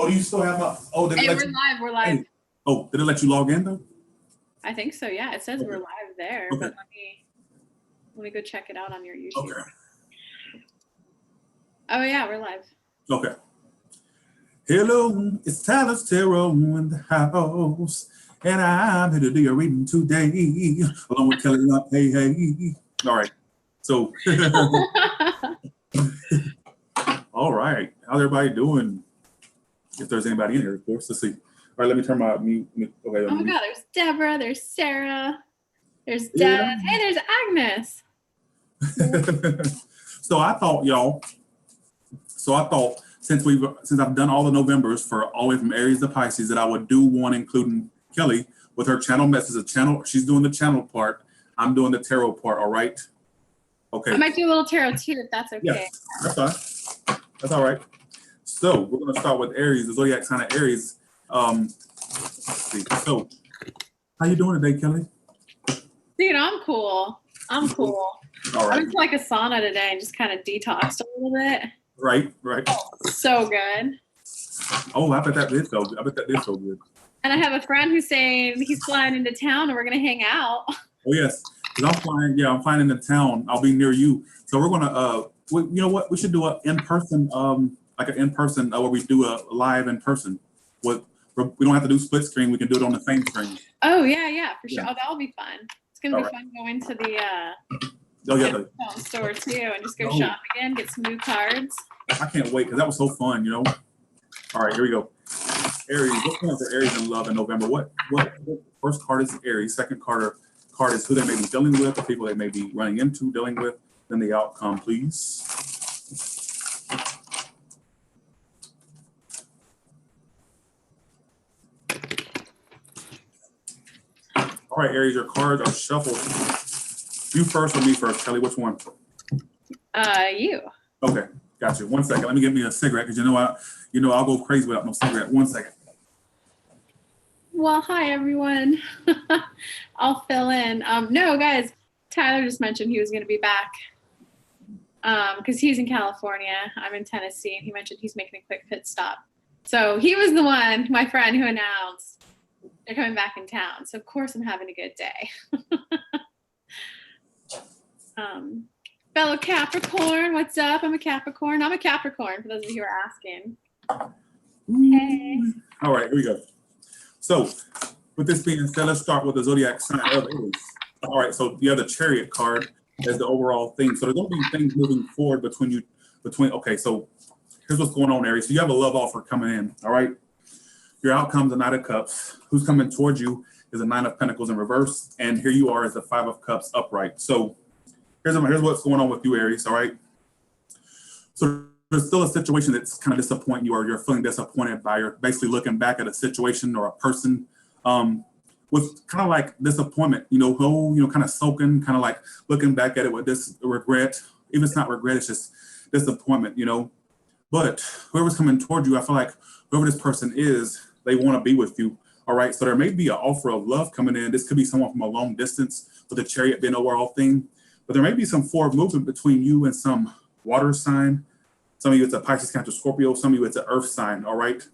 Oh, do you still have my? Oh, did it Hey, let we're you? live. We're live. Hey. Oh, did it let you log in though? I think so. Yeah, it says we're live there, Okay. but let me go check it out on your YouTube. Okay. Oh yeah, we're live. Okay. Hello, it's Tyler's Tarot in the house, and I'm here to do your reading today, along with Kelly. Hey, hey. All right. So, all right. How's everybody doing? If there's anybody in here, of course. Let's see. All right, let me turn my mute. Okay. Oh my God, there's Deborah. There's Sarah. There's Des. Yeah. Hey, there's Agnes. So I thought, y'all. Since I've done all the Novembers for all the way from Aries to Pisces, that I would do one including Kelly with her channel message. She's doing the channel part. I'm doing the tarot part. All right. Okay. I might do a little tarot too, if that's okay. Yeah, that's fine. That's all right. So we're gonna start with Aries, the zodiac sign of Aries. Let's see. So, how you doing today, Kelly? Dude, I'm cool. I'm cool. All right. I went to like a sauna today and just kind of detoxed a little bit. Right. So good. Oh, I bet that did so good. And I have a friend who's saying he's flying into town and we're gonna hang out. Oh yes, because I'm flying into town. I'll be near you. So we're gonna you know what? We should do an in-person where we do a live in person. We don't have to do split screen. We can do it on the same screen. Oh yeah, for sure. Yeah. Oh, that'll be fun. It's gonna be fun going to the store too and just go shop again, get some new cards. I can't wait because that was so fun, you know. All right, here we go. Aries, what's going on for Aries in love in November? What first card is Aries, second card is who they may be dealing with, the people they may be running into, dealing with, then the outcome, please. All right, Aries, your cards are shuffled. You first or me first, Kelly? Which one? You. Okay, got you. 1 second. Let me get me a cigarette because I'll go crazy without no cigarette. 1 second. Well, hi everyone. I'll fill in. No, guys, Tyler just mentioned he was going to be back because he's in California. I'm in Tennessee, and he mentioned he's making a quick pit stop. So he was the one, my friend, who announced they're coming back in town. So of course I'm having a good day. Fellow Capricorn, what's up? I'm a Capricorn. For those of you who are asking. Hey. All right, here we go. So, with this being said, let's start with the zodiac sign of Aries. All right, so you have the Chariot card as the overall thing. So there's going to be things moving forward between. Okay, so here's what's going on, Aries. So you have a love offer coming in. All right, your outcome's a Knight of Cups. Who's coming towards you is a Nine of Pentacles in reverse, and here you are as the Five of Cups upright. So here's what's going on with you, Aries. All right. So there's still a situation that's kind of disappointing you, or you're feeling disappointed by. You're basically looking back at a situation or a person with kind of like disappointment, kind of soaking, kind of like looking back at it with this regret. Even if it's not regret, it's just disappointment, But whoever's coming toward you, I feel like whoever this person is, they want to be with you. All right. So there may be an offer of love coming in. This could be someone from a long distance with the Chariot being overall thing. But there may be some forward movement between you and some water sign. Some of you it's a Pisces, Cancer, Scorpio. Some of you it's an earth sign, all right?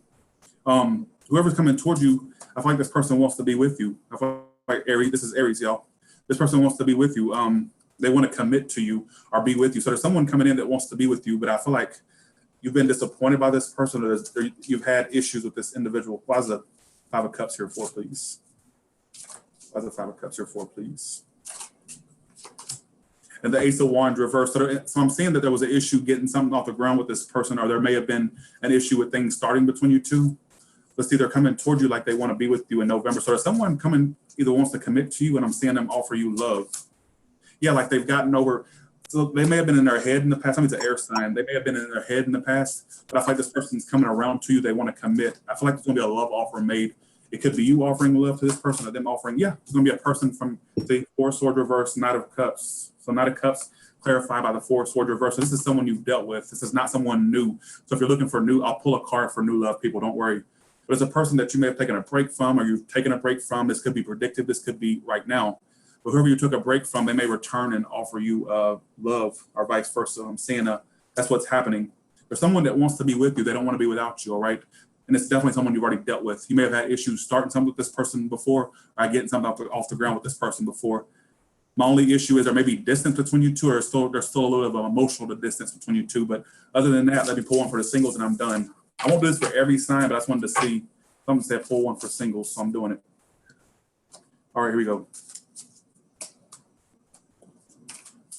Whoever's coming towards you, I feel like this person wants to be with you. I feel like Aries, this is Aries, y'all. This person wants to be with you. They want to commit to you or be with you. So there's someone coming in that wants to be with you, but I feel like you've been disappointed by this person or you've had issues with this individual. Why is the Five of Cups here for, please? Why is the Five of Cups here for, please? And the Ace of Wands reversed. So I'm seeing that there was an issue getting something off the ground with this person, or there may have been an issue with things starting between you two. Let's see, they're coming toward you like they want to be with you in November. So there's someone coming, either wants to commit to you, and I'm seeing them offer you love. Yeah, like they've gotten over. So they may have been in their head in the past. I mean, it's an air sign. They may have been in their head in the past, but I feel like this person's coming around to you. They want to commit. I feel like there's going to be a love offer made. It could be you offering love to this person or them offering. Yeah, it's going to be a person from the Four Sword reverse, Knight of Cups. So Knight of Cups clarified by the Four Sword reverse. So this is someone you've dealt with. This is not someone new. So if you're looking for new, I'll pull a card for new love, people. Don't worry. But it's a person that you may have taken a break from, or you've taken a break from. This could be predictive. This could be right now. But whoever you took a break from, they may return and offer you love, or vice versa. I'm saying that's what's happening. There's someone that wants to be with you. They don't want to be without you, all right? and it's definitely someone you've already dealt with. You may have had issues starting something with this person before, or getting something off the ground with this person before. My only issue is there may be distance between you two, or there's still a little bit of emotional distance between you two. But other than that, let me pull one for the singles and I'm done. I won't do this for every sign, but I just wanted to see. Someone said pull one for singles, so I'm doing it. All right, here we go.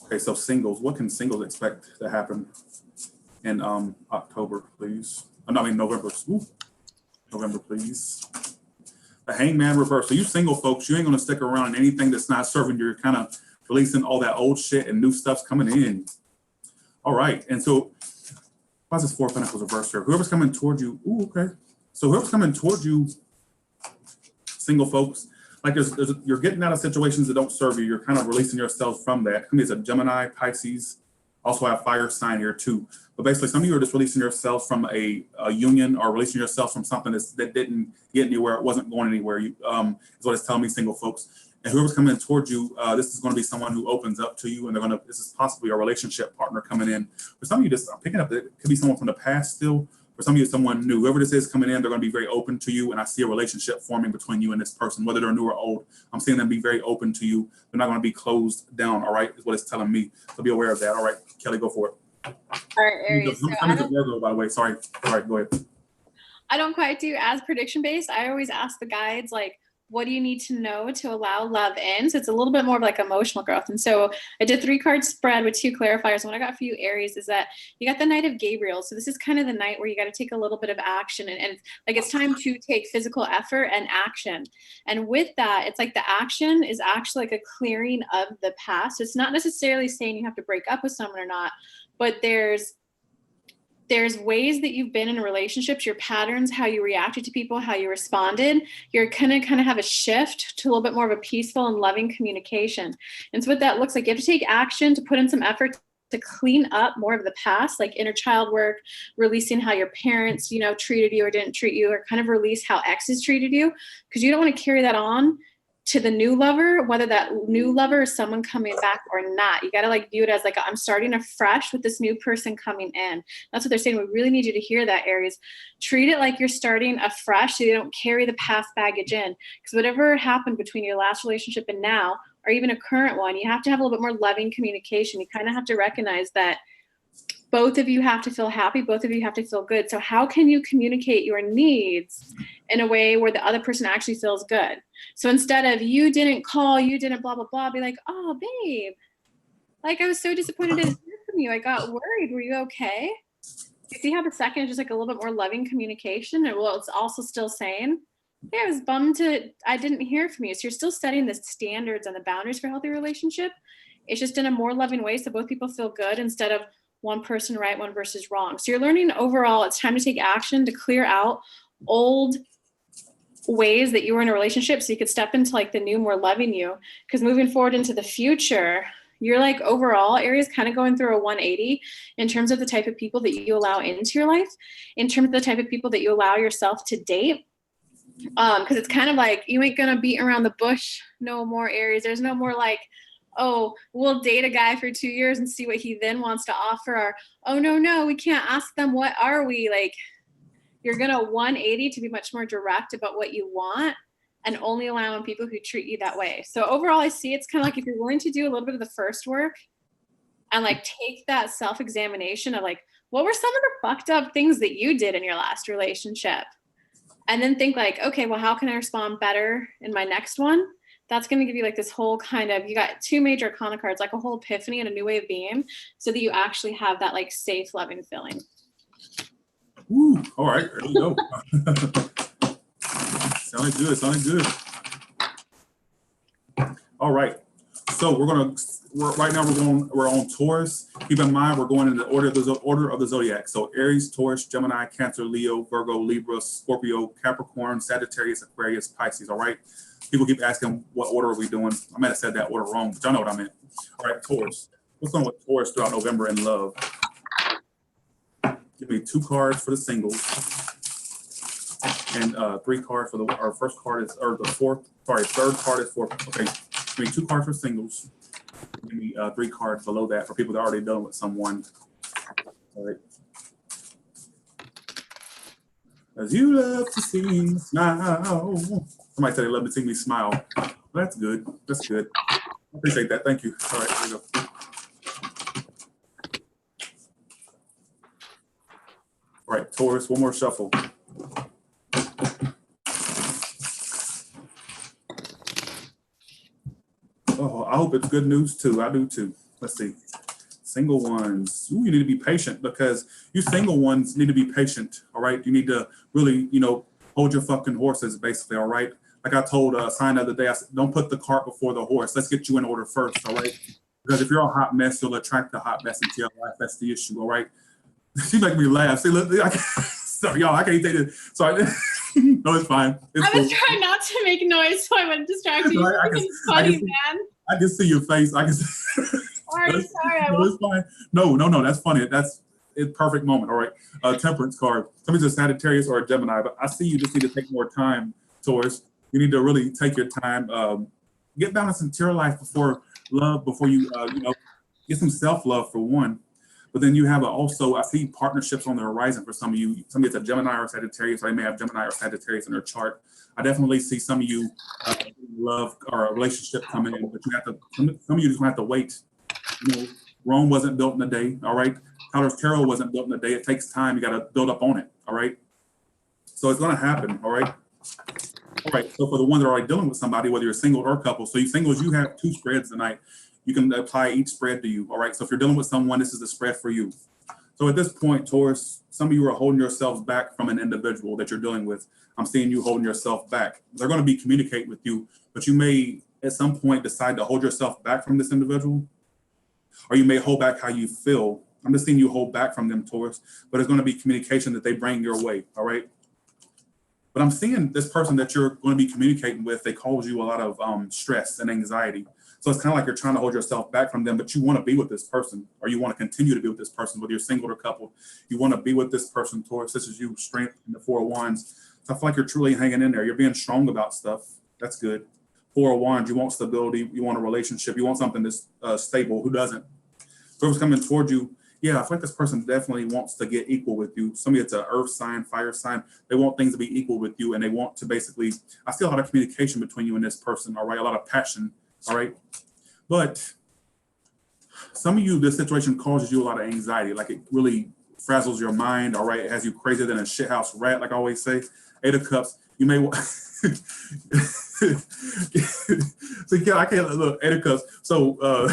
Okay, so singles. What can singles expect to happen in October, please? No, I mean November. Ooh. November, please. The Hangman reverse. So you single folks, you ain't gonna stick around in anything that's not serving you. You're kind of releasing all that old shit and new stuff's coming in. All right, and so why's this Four of Pentacles reverse here? Whoever's coming toward you, ooh, okay. So whoever's coming toward you, single folks, like you're getting out of situations that don't serve you. You're kind of releasing yourself from that. Could be a Gemini, Pisces. Also have fire sign here too. But basically, some of you are just releasing yourself from a union, or releasing yourself from something that didn't get anywhere. It wasn't going anywhere. Is what it's telling me, single folks. And whoever's coming towards you, this is going to be someone who opens up to you, and this is possibly a relationship partner coming in. For some of you, I'm picking up that it could be someone from the past still. For some of you, someone new. Whoever this is coming in, they're going to be very open to you, and I see a relationship forming between you and this person, whether they're new or old. I'm seeing them be very open to you. They're not going to be closed down, all right, is what it's telling me. So be aware of that. All right, Kelly, go for it. All right, Aries. I'm a Virgo, by the way. Sorry. All right, go ahead. I don't quite do as prediction based. I always ask the guides, like, what do you need to know to allow love in? So it's a little bit more of like emotional growth. And so I did 3-card spread with 2 clarifiers. And what I got for you, Aries, is that you got the Knight of Gabriel. So this is kind of the night where you got to take a little bit of action, and like it's time to take physical effort and action. And with that, it's like the action is actually like a clearing of the past. So it's not necessarily saying you have to break up with someone or not, but there's ways that you've been in relationships, your patterns, how you reacted to people, how you responded. You're gonna kind of have a shift to a little bit more of a peaceful and loving communication. And so what that looks like, you have to take action to put in some effort to clean up more of the past, like inner child work, releasing how your parents, treated you or didn't treat you, or kind of release how exes treated you, because you don't want to carry that on to the new lover, whether that new lover is someone coming back or not. You got to view it as I'm starting afresh with this new person coming in. That's what they're saying. We really need you to hear that, Aries. Treat it like you're starting afresh so you don't carry the past baggage in. Because whatever happened between your last relationship and now, or even a current one, you have to have a little bit more loving communication. You kind of have to recognize that both of you have to feel happy. Both of you have to feel good. So how can you communicate your needs in a way where the other person actually feels good? So instead of you didn't call, you didn't blah, blah, blah, be like, oh, babe, I was so disappointed to hear from you. I got worried. Were you okay? You see how the second is just a little bit more loving communication? And it's also still saying, hey, I was bummed I didn't hear from you. So you're still setting the standards and the boundaries for a healthy relationship. It's just in a more loving way so both people feel good instead of one person right, one versus wrong. So you're learning overall, it's time to take action to clear out old ways that you were in a relationship so you could step into the new, more loving you. Because moving forward into the future, you're overall, Aries, kind of going through a 180 in terms of the type of people that you allow into your life, in terms of the type of people that you allow yourself to date. Because it's kind of you ain't gonna beat around the bush no more, Aries. There's no more oh, we'll date a guy for 2 years and see what he then wants to offer, or, oh, no, we can't ask them, what are we? You're going to 180 to be much more direct about what you want and only allowing people who treat you that way. So overall, I see it's kind of if you're willing to do a little bit of the first work and take that self-examination of what were some of the fucked up things that you did in your last relationship? And then think okay, well, how can I respond better in my next one? That's going to give you this whole you got 2 major arcana cards, a whole epiphany and a new way of being, so that you actually have that safe, loving feeling. Ooh, all right, there you go. Sounded good. All right, so right now we're on Taurus. Keep in mind we're going in the order of the zodiac. So Aries, Taurus, Gemini, Cancer, Leo, Virgo, Libra, Scorpio, Capricorn, Sagittarius, Aquarius, Pisces. All right. People keep asking what order are we doing. I might have said that order wrong, but y'all know what I meant. All right, Taurus. What's going on with Taurus throughout November in love? Give me 2 cards for the singles, and 3 cards for our first card is, or the third card is for, okay, give me 2 cards for singles. Give me 3 cards below that for people that are already done with someone. All right. As you love to see me smile. Somebody said they love to see me smile. Well, that's good. That's good. I appreciate that. Thank you. All right, here we go. All right, Taurus, one more shuffle. Oh, I hope it's good news too. I do too. Let's see. Single ones. Ooh, you need to be patient because you single ones need to be patient. All right. You need to really, hold your fucking horses, basically. All right. Like I told Sign the other day, I said, don't put the cart before the horse. Let's get you in order first. All right. Because if you're a hot mess, you'll attract the hot mess into your life. That's the issue. All right. She make me laugh. See, look, sorry, y'all. I can't take it. Sorry. No, it's fine. It's I was cool. trying not to make noise, so I wouldn't distract you. Sorry, It's funny, man. I can see your face. I can see. Sorry. No, it's fine. No. That's funny. That's a perfect moment. All right. Temperance card. Somebody's a Sagittarius or a Gemini, but I see you just need to take more time, Taurus. You need to really take your time. Get balance into your life before love, before you, get some self-love for one. But then you have also, I see partnerships on the horizon for some of you. Somebody that's a Gemini or Sagittarius, or they may have Gemini or Sagittarius in their chart. I definitely see some of you love or a relationship coming in, but you have to, some of you just have to wait. Rome wasn't built in a day, all right? Tyler's Tarot wasn't built in a day. It takes time. You got to build up on it, all right? So it's going to happen, all right? All right, so for the ones that are already dealing with somebody, whether you're single or couple, so you singles, you have 2 spreads tonight. You can apply each spread to you, all right? So if you're dealing with someone, this is the spread for you. So at this point, Taurus, some of you are holding yourselves back from an individual that you're dealing with. I'm seeing you holding yourself back. They're going to be communicating with you, but you may at some point decide to hold yourself back from this individual, or you may hold back how you feel. I'm just seeing you hold back from them, Taurus, but it's going to be communication that they bring your way, all right? But I'm seeing this person that you're going to be communicating with, they cause you a lot of stress and anxiety. So it's kind of like you're trying to hold yourself back from them, but you want to be with this person, or you want to continue to be with this person, whether you're single or coupled. You want to be with this person, Taurus. This is you, strength in the 4 of Wands. So I feel like you're truly hanging in there. You're being strong about stuff. That's good. 4 of Wands, you want stability. You want a relationship. You want something that's stable. Who doesn't? Whoever's coming toward you, yeah, I feel like this person definitely wants to get equal with you. Somebody that's an earth sign, fire sign, they want things to be equal with you, and they want to basically, I see a lot of communication between you and this person, all right? A lot of passion, all right? But some of you, this situation causes you a lot of anxiety, like it really frazzles your mind, all right? It has you crazier than a shithouse rat, like I always say. 8 of Cups, you may want... So I can't, look, 8 of Cups. So,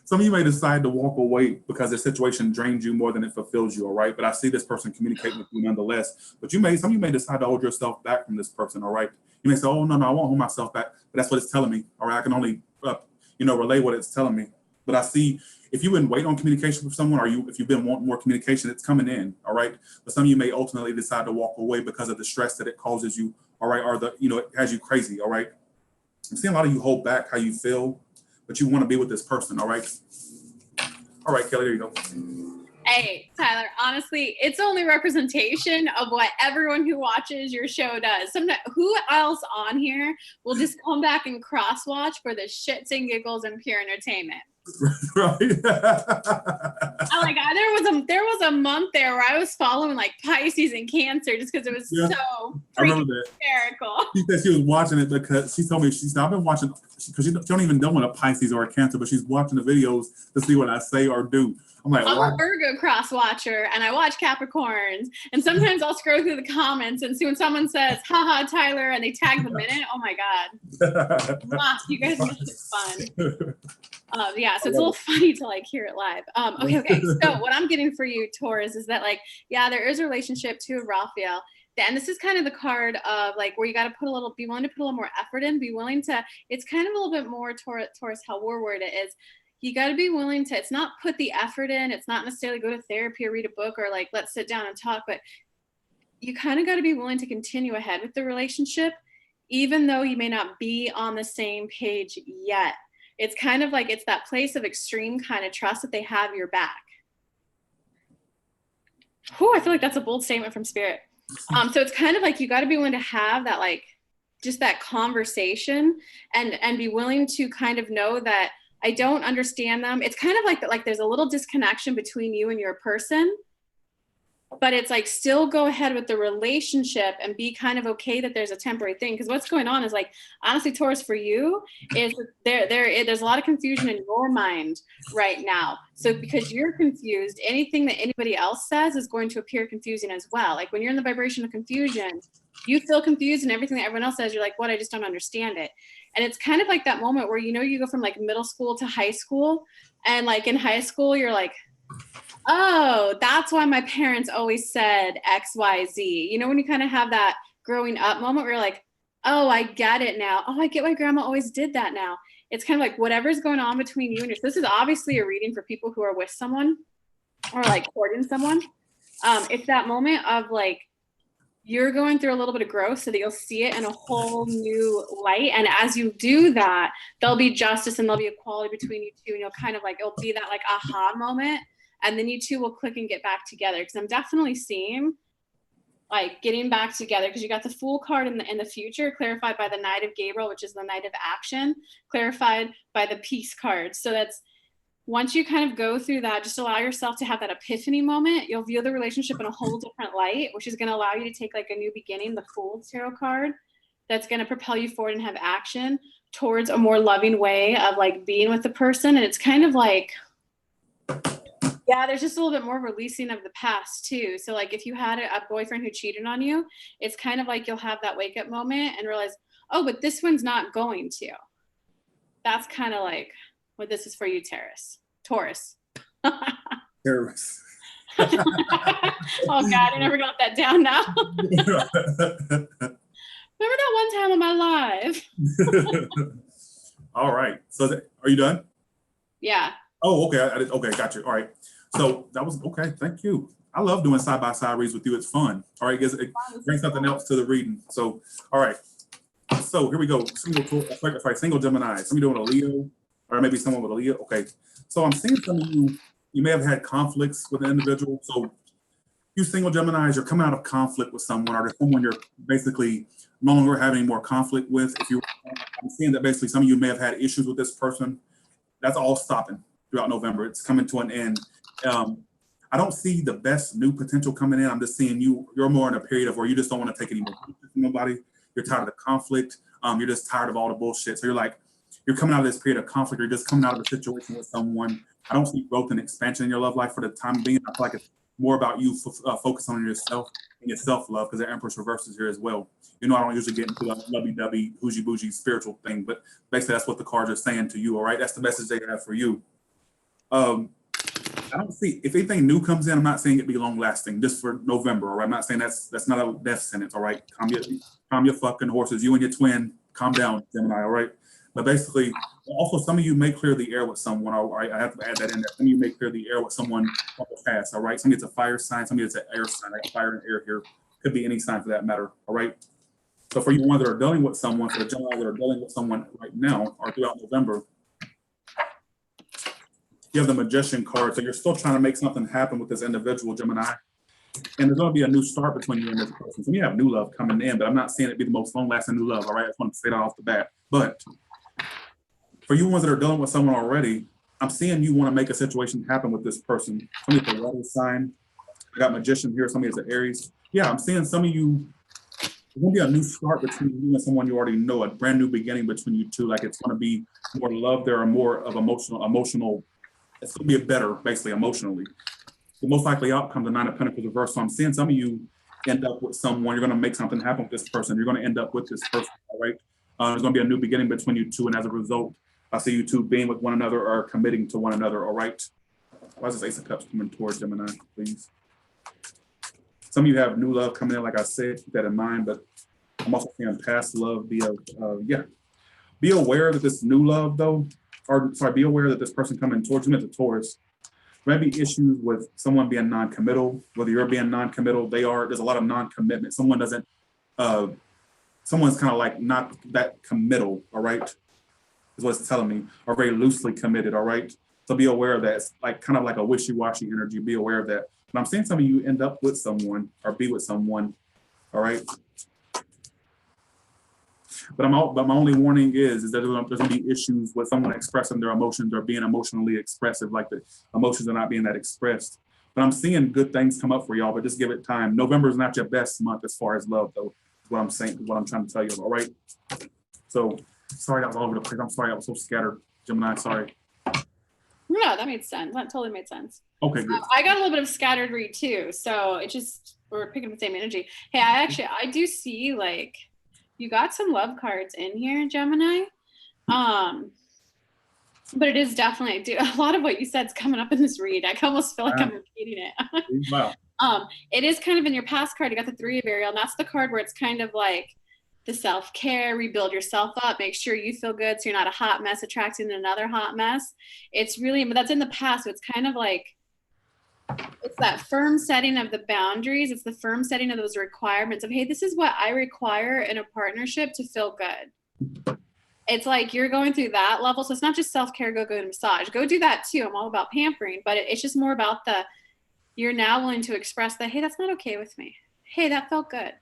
some of you may decide to walk away because the situation drains you more than it fulfills you, all right? But I see this person communicating with you nonetheless. But some of you may decide to hold yourself back from this person, all right? You may say, oh, no, I won't hold myself back. But that's what it's telling me, all right? I can only, relay what it's telling me. But I see if you've been waiting on communication with someone, or if you've been wanting more communication, it's coming in, all right? But some of you may ultimately decide to walk away because of the stress that it causes you, all right? Or it has you crazy, all right? I'm seeing a lot of you hold back how you feel, but you want to be with this person, all right? All right, Kelly, there you go. Hey, Tyler, honestly, it's only representation of what everyone who watches your show does. Sometimes, who else on here will just come back and cross-watch for the shits and giggles and pure entertainment? Right. There was a month there where I was following like Pisces and Cancer just because it was so freaking hysterical. She said she was watching it because she told me, I've been watching, because she don't even know what a Pisces or a Cancer, but she's watching the videos to see what I say or do. I'm like, I'm wow. a Virgo cross watcher and I watch Capricorns, and sometimes I'll scroll through the comments and see when someone says, haha, Tyler, and they tag the minute. Oh my God. You guys make it fun. So it's a little funny to like hear it live. Okay. So what I'm getting for you, Taurus, is that there is a relationship to Raphael. And this is kind of the card of like where you got to be willing to put a little more effort in, be willing to, it's kind of a little bit more Taurus, how we're worded is, you got to be willing to, it's not put the effort in. It's not necessarily go to therapy or read a book or like, let's sit down and talk, but you kind of got to be willing to continue ahead with the relationship, even though you may not be on the same page yet. It's kind of like, it's that place of extreme kind of trust that they have your back. I feel like that's a bold statement from Spirit. So it's kind of like, you got to be willing to have that, like, just that conversation and be willing to kind of know that I don't understand them. It's kind of like that, like there's a little disconnection between you and your person. but it's like still go ahead with the relationship and be kind of okay that there's a temporary thing. Because what's going on is like, honestly, Taurus, for you is there's a lot of confusion in your mind right now. So because you're confused, anything that anybody else says is going to appear confusing as well. Like when you're in the vibration of confusion, you feel confused, and everything that everyone else says, you're like, what? I just don't understand it. And it's kind of like that moment where, you know, you go from like middle school to high school, and like in high school, you're like, oh, that's why my parents always said X, Y, Z. You know, when you kind of have that growing up moment where you're like, oh, I get it now. Oh, I get why grandma always did that now. It's kind of like whatever's going on between you and your, this is obviously a reading for people who are with someone or like courting someone. It's that moment of like, you're going through a little bit of growth so that you'll see it in a whole new light. And as you do that, there'll be justice and there'll be equality between you two. And you'll kind of like, it'll be that like aha moment. And then you two will click and get back together. Because I'm definitely seeing like getting back together, because you got the Fool card in the future, clarified by the Knight of Gabriel, which is the Knight of Action, clarified by the Peace card. So that's, once you kind of go through that, just allow yourself to have that epiphany moment. You'll view the relationship in a whole different light, which is going to allow you to take like a new beginning, the Fool tarot card, that's going to propel you forward and have action towards a more loving way of like being with the person. And it's kind of like, yeah, there's just a little bit more releasing of the past too. So like if you had a boyfriend who cheated on you, it's kind of like you'll have that wake up moment and realize, oh, but this one's not going to. That's kind of like what this is for you, Taurus. Taurus. Oh God, I never got that down now. Remember that one time in my life? All right. So are you done? Yeah. Oh, okay. Okay, got you. All right. So that was okay. Thank you. I love doing side-by-side reads with you. It's fun. All right. It brings something else to the reading. So, all right. So here we go. Single Gemini. Somebody doing a Leo, or maybe someone with a Leo. Okay. So I'm seeing some of you may have had conflicts with an individual. So you single Geminis, you're coming out of conflict with someone, or there's someone you're basically no longer having any more conflict with. I'm seeing that basically some of you may have had issues with this person. That's all stopping throughout November. It's coming to an end. I don't see the best new potential coming in. I'm just seeing you're more in a period of where you just don't want to take any more from nobody. You're tired of the conflict. You're just tired of all the bullshit. So you're coming out of this period of conflict. You're just coming out of a situation with someone. I don't see growth and expansion in your love life for the time being. I feel like it's more about you focus on yourself and your self-love, because the Empress reverse is here as well. You know, I don't usually get into the lovey-dovey, hoogie-bougie spiritual thing, but basically that's what the cards are saying to you, all right? That's the message they have for you. I don't see, if anything new comes in, I'm not saying it be long-lasting, just for November, all right? I'm not saying that's not a death sentence, all right? Calm your fucking horses. You and your twin, calm down, Gemini, all right? But basically, also some of you may clear the air with someone, all right? I have to add that in there. Some of you may clear the air with someone from the past, all right? Somebody it's a fire sign, somebody it's an air sign, like fire and air here. Could be any sign for that matter, all right? So for you ones that are dealing with someone, for the Gemini that are dealing with someone right now or throughout November, you have the Magician card. So you're still trying to make something happen with this individual, Gemini. And there's going to be a new start between you and this person. So you have new love coming in, but I'm not saying it be the most long-lasting new love, all right? I just want to say that off the bat. But for you ones that are dealing with someone already, I'm seeing you want to make a situation happen with this person. Somebody's a water sign. I got Magician here. Somebody's an Aries. Yeah, I'm seeing some of you, there's going to be a new start between you and someone you already know, a brand new beginning between you two. Like it's going to be more love there, or more of emotional. It's going to be better, basically, emotionally. The most likely outcome, the Nine of Pentacles reverse. So I'm seeing some of you end up with someone. You're going to make something happen with this person. You're going to end up with this person, all right? There's going to be a new beginning between you two, and as a result, I see you two being with one another or committing to one another, all right? Why is this Ace of Cups coming towards Gemini, please? Some of you have new love coming in, like I said, keep that in mind, but I'm also seeing past love be aware that this new love, though, be aware that this person coming towards you, as a Taurus, there might be issues with someone being non-committal, whether you're being non-committal, there's a lot of non-commitment. Someone's kind of like not that committal, all right, is what it's telling me, or very loosely committed, all right? So be aware of that. It's like kind of like a wishy-washy energy. Be aware of that. But I'm seeing some of you end up with someone or be with someone, all right? But my only warning is that there's going to be issues with someone expressing their emotions or being emotionally expressive, like the emotions are not being that expressed. But I'm seeing good things come up for y'all, but just give it time. November is not your best month as far as love, though, is what I'm saying, what I'm trying to tell you, all right? So, sorry I was all over the place. I'm sorry I was so scattered, Gemini, sorry. No, that made sense. That totally made sense. Okay, good. I got a little bit of scattered read too, so it just, we're picking up the same energy. Hey, I do see like you got some love cards in here, Gemini. But it is definitely a lot of what you said is coming up in this read. I almost feel like I'm repeating it. Wow. It is kind of in your past card. You got the 3 of Ariel, and that's the card where it's kind of like the self-care, rebuild yourself up, make sure you feel good so you're not a hot mess attracting another hot mess. It's really, but that's in the past. So it's kind of like, it's that firm setting of the boundaries. It's the firm setting of those requirements of, hey, this is what I require in a partnership to feel good. It's like you're going through that level. So it's not just self-care, go to massage. Go do that too. I'm all about pampering, but it's just more about you're now willing to express that, hey, that's not okay with me. Hey, that felt good.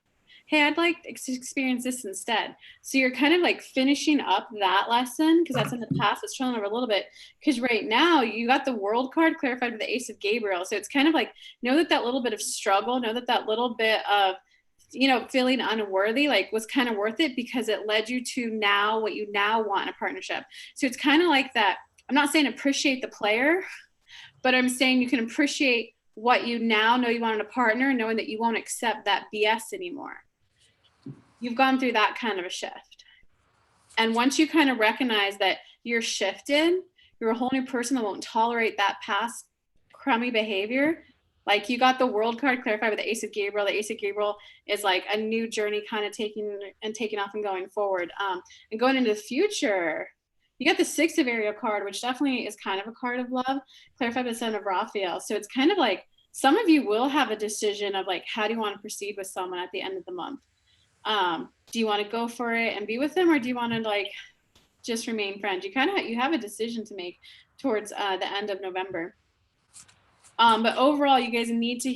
Hey, I'd like to experience this instead. So you're kind of like finishing up that lesson because that's in the past. It's trailing over a little bit because right now you got the World card clarified with the Ace of Gabriel. So it's kind of like, know that little bit of struggle, know that little bit of, feeling unworthy, like was kind of worth it because it led you to now what you now want in a partnership. So it's kind of like that. I'm not saying appreciate the player, but I'm saying you can appreciate what you now know you want in a partner, knowing that you won't accept that BS anymore. You've gone through that kind of a shift. And once you kind of recognize that you're shifted, you're a whole new person that won't tolerate that past crummy behavior. Like you got the World card clarified with the Ace of Gabriel. The Ace of Gabriel is like a new journey kind of taking off and going forward. And going into the future, you got the 6 of Ariel card, which definitely is kind of a card of love, clarified by the Son of Raphael. So it's kind of like some of you will have a decision of like, how do you want to proceed with someone at the end of the month? Do you want to go for it and be with them, or do you want to like just remain friends? You kind of you have a decision to make towards the end of November. But overall, you guys need to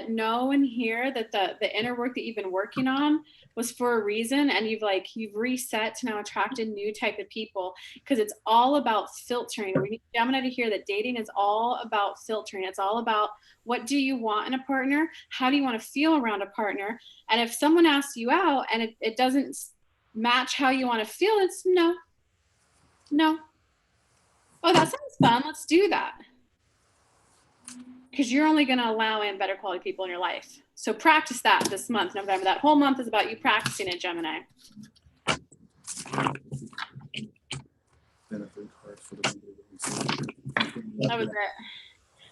know and hear that the inner work that you've been working on was for a reason, and you've reset to now attract a new type of people because it's all about filtering. We need Gemini to hear that dating is all about filtering. It's all about what do you want in a partner? How do you want to feel around a partner? And if someone asks you out and it doesn't match how you want to feel, it's no. Oh, that sounds fun. Let's do that. Because you're only going to allow in better quality people in your life. So practice that this month, November. That whole month is about you practicing it, Gemini. That was it.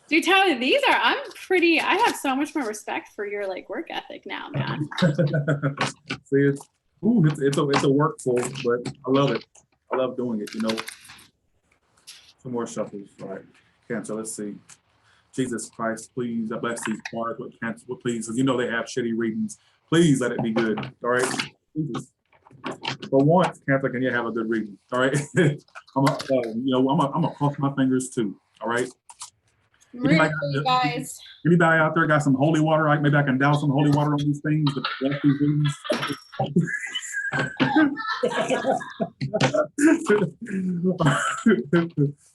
Dude, Tyler, I have so much more respect for your like work ethic now, man. See, it's a workful, but I love it. I love doing it, Some more shuffles. All right. Cancer, let's see. Jesus Christ, please, I bless these cards with Cancer, please, because they have shitty readings. Please let it be good, all right? Jesus. For once, Cancer, can you have a good reading, all right? I'm gonna cross my fingers too, all right? Really, guys. Anybody out there got some holy water? Right? Maybe I can douse some holy water on these things to bless these readings.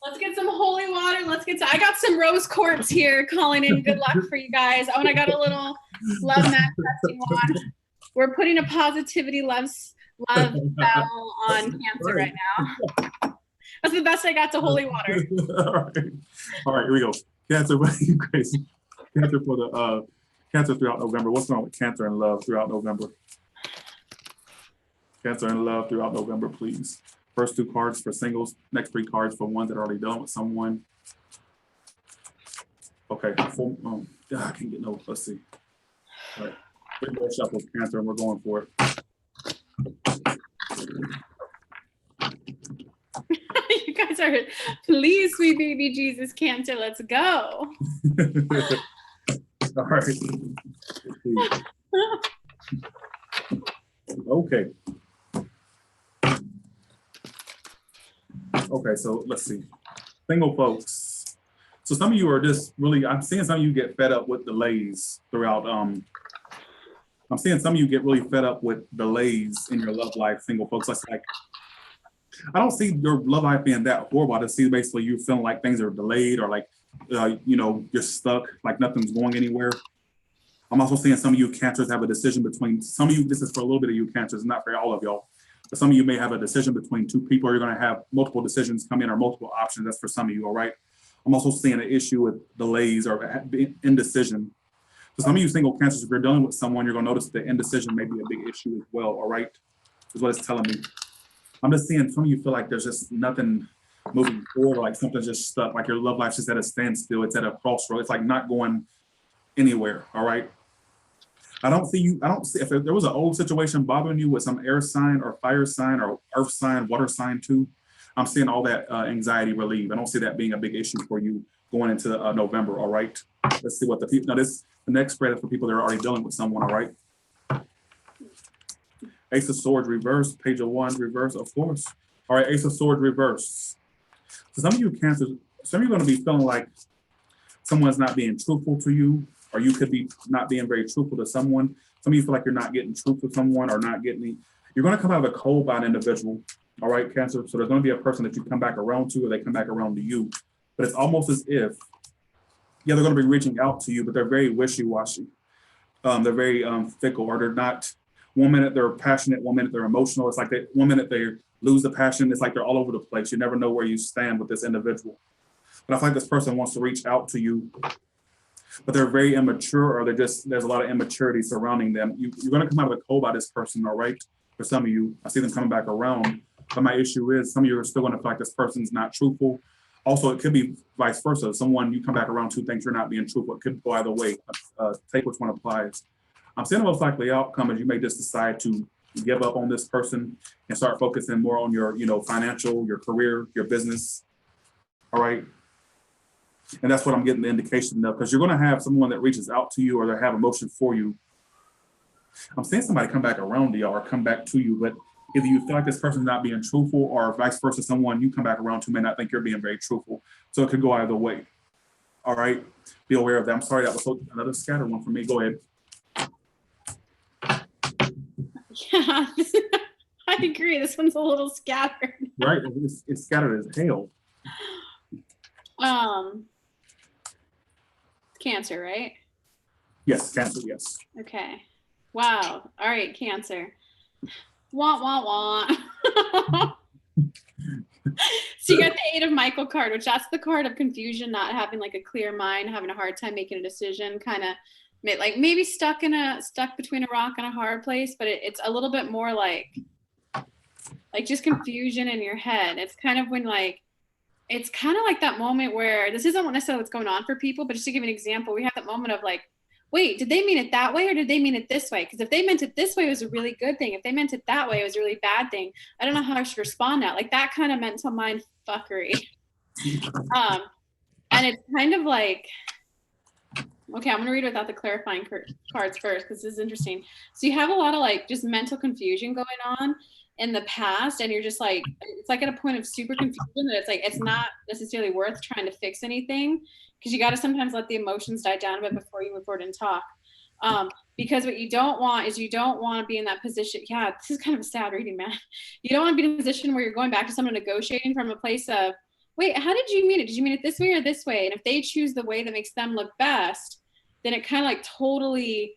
Let's get some holy water. I got some rose quartz here calling in good luck for you guys. Oh, and I got a little love manifesting wand. We're putting a positivity love spell on Cancer right now. That's the best I got to holy water. All right, here we go. Cancer, what are you crazy? Cancer for the Cancer throughout November. What's wrong with Cancer and love throughout November? Cancer and love throughout November, please. First 2 cards for singles, next 3 cards for ones that are already done with someone. Okay, I can't get no, let's see. All right, 3 more shuffles, Cancer, and we're going for it. You guys are, please, sweet baby Jesus, Cancer, let's go. All right. Okay. Okay, so let's see. Single folks. So some of you are just really, I'm seeing some of you get fed up with delays throughout. I'm seeing some of you get really fed up with delays in your love life, single folks. That's like, I don't see your love life being that horrible. I just see basically you feeling like things are delayed or like You know, you're stuck, like nothing's going anywhere. I'm also seeing some of you Cancers have a decision between, some of you, this is for a little bit of you Cancers, not for all of y'all, but some of you may have a decision between two people. You're going to have multiple decisions come in or multiple options. That's for some of you, all right? I'm also seeing an issue with delays or indecision. So some of you single Cancers, if you're dealing with someone, you're going to notice that indecision may be a big issue as well, all right? Is what it's telling me. I'm just seeing some of you feel like there's just nothing moving forward, like something's just stuck, like your love life's just at a standstill. It's at a crossroad. It's like not going anywhere, all right? I don't see, if there was an old situation bothering you with some air sign or fire sign or earth sign, water sign too, I'm seeing all that anxiety relief. I don't see that being a big issue for you going into November, all right? Let's see what the people, now the next spread is for people that are already dealing with someone, all right? Ace of Swords reverse, Page of Wands reverse, of course. All right, Ace of Swords reverse. So some of you Cancers, some of you are going to be feeling like someone's not being truthful to you, or you could be not being very truthful to someone. Some of you feel like you're not getting truth with someone or not getting, you're going to come out of a cold by an individual, all right, Cancer? So there's going to be a person that you come back around to or they come back around to you. But it's almost as if, yeah, they're going to be reaching out to you, but they're very wishy-washy. They're very fickle, or they're not, one minute they're passionate, one minute they're emotional. It's like one minute they lose the passion. It's like they're all over the place. You never know where you stand with this individual. But I feel like this person wants to reach out to you, but they're very immature, or there's a lot of immaturity surrounding them. You're going to come out of the cold by this person, all right? For some of you, I see them coming back around. But my issue is some of you are still going to feel like this person's not truthful. Also, it could be vice versa. Someone you come back around to thinks you're not being truthful. It could go either way. Take which one applies. I'm seeing the most likely outcome is you may just decide to give up on this person and start focusing more on your, financial, your career, your business. All right. And that's what I'm getting the indication of, because you're going to have someone that reaches out to you or they have emotion for you. I'm seeing somebody come back around to you or come back to you, but either you feel like this person's not being truthful or vice versa, someone you come back around to may not think you're being very truthful. So it could go either way. All right. Be aware of that. I'm sorry, that was another scattered one for me. Go ahead. Yeah, I agree. This one's a little scattered. Right. It's scattered as hell. Cancer, right? Yes, Cancer, yes. Okay. Wow. All right, Cancer. Wah, wah, wah. So you got the Eight of Michael card, which that's the card of confusion, not having like a clear mind, having a hard time making a decision, kind of like maybe stuck between a rock and a hard place, but it's a little bit more like just confusion in your head. It's kind of when it's kind of like that moment where this isn't necessarily what's going on for people, but just to give you an example, we have that moment of like, wait, did they mean it that way or did they mean it this way? Because if they meant it this way, it was a really good thing. If they meant it that way, it was a really bad thing. I don't know how I should respond now. Like that kind of mental mind fuckery. And it's kind of like, okay, I'm going to read without the clarifying cards first because this is interesting. So you have a lot of just mental confusion going on in the past, and you're just it's at a point of super confusion that it's not necessarily worth trying to fix anything, because you got to sometimes let the emotions die down a bit before you move forward and talk. Because what you don't want is you don't want to be in that position. Yeah, this is kind of a sad reading, man. You don't want to be in a position where you're going back to someone negotiating from a place of, wait, how did you mean it? Did you mean it this way or this way? And if they choose the way that makes them look best, then it kind of totally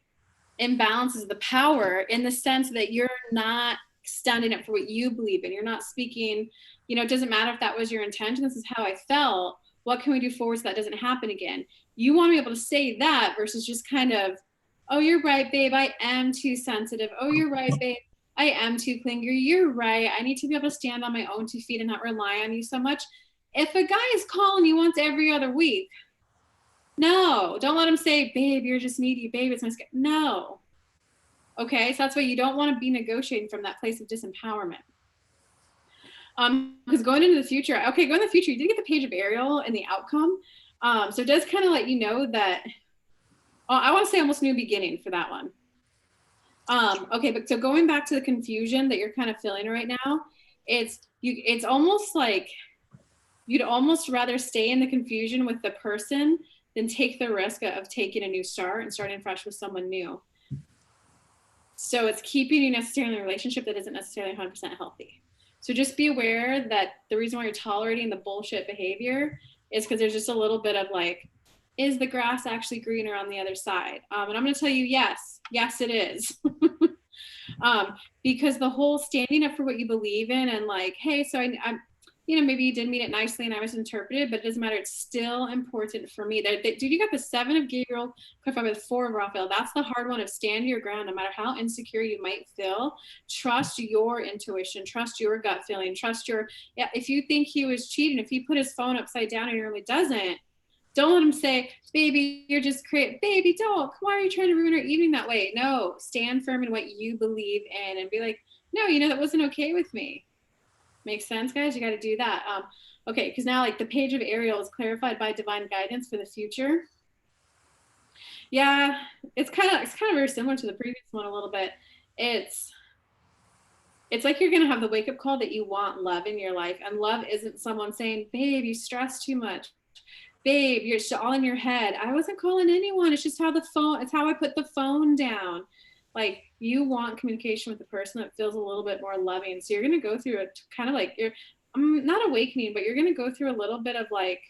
imbalances the power in the sense that you're not standing up for what you believe in. You're not speaking, it doesn't matter if that was your intention. This is how I felt. What can we do forward so that doesn't happen again? You want to be able to say that versus just kind of, oh, you're right, babe. I am too sensitive. Oh, you're right, babe. I am too clingy. You're right. I need to be able to stand on my own 2 feet and not rely on you so much. If a guy is calling you once every other week, no, don't let him say, babe, you're just needy. Babe, it's my skin. No. Okay, so that's why you don't want to be negotiating from that place of disempowerment. Because going into the future, you did get the Page of Ariel and the outcome. So it does kind of let you know that, I want to say almost new beginning for that one. Okay, but so going back to the confusion that you're kind of feeling right now, it's almost like you'd almost rather stay in the confusion with the person than take the risk of taking a new start and starting fresh with someone new. So it's keeping you necessarily in a relationship that isn't necessarily 100% healthy. So just be aware that the reason why you're tolerating the bullshit behavior is because there's just a little bit of like, is the grass actually greener on the other side? And I'm going to tell you, yes, it is. Because the whole standing up for what you believe in and like, hey, so I'm, maybe you did mean it nicely and I misinterpreted, but it doesn't matter. It's still important for me. Dude, you got the 7 of Gabriel combined with 4 of Raphael. That's the hard one of stand your ground, no matter how insecure you might feel. Trust your intuition, trust your gut feeling, if you think he was cheating, if he put his phone upside down and he really doesn't, don't let him say, baby, you're just crazy. Baby, don't. Why are you trying to ruin our evening that way? No, stand firm in what you believe in and be like, no, that wasn't okay with me. Makes sense, guys? You got to do that. Okay, because now like the page of Ariel is clarified by divine guidance for the future. Yeah, it's kind of very similar to the previous one a little bit. It's like you're going to have the wake-up call that you want love in your life. And love isn't someone saying, babe, you stress too much. Babe, you're all in your head. I wasn't calling anyone. It's just it's how I put the phone down. Like you want communication with the person that feels a little bit more loving. So you're going to go through a kind of like not awakening, but you're going to go through a little bit of like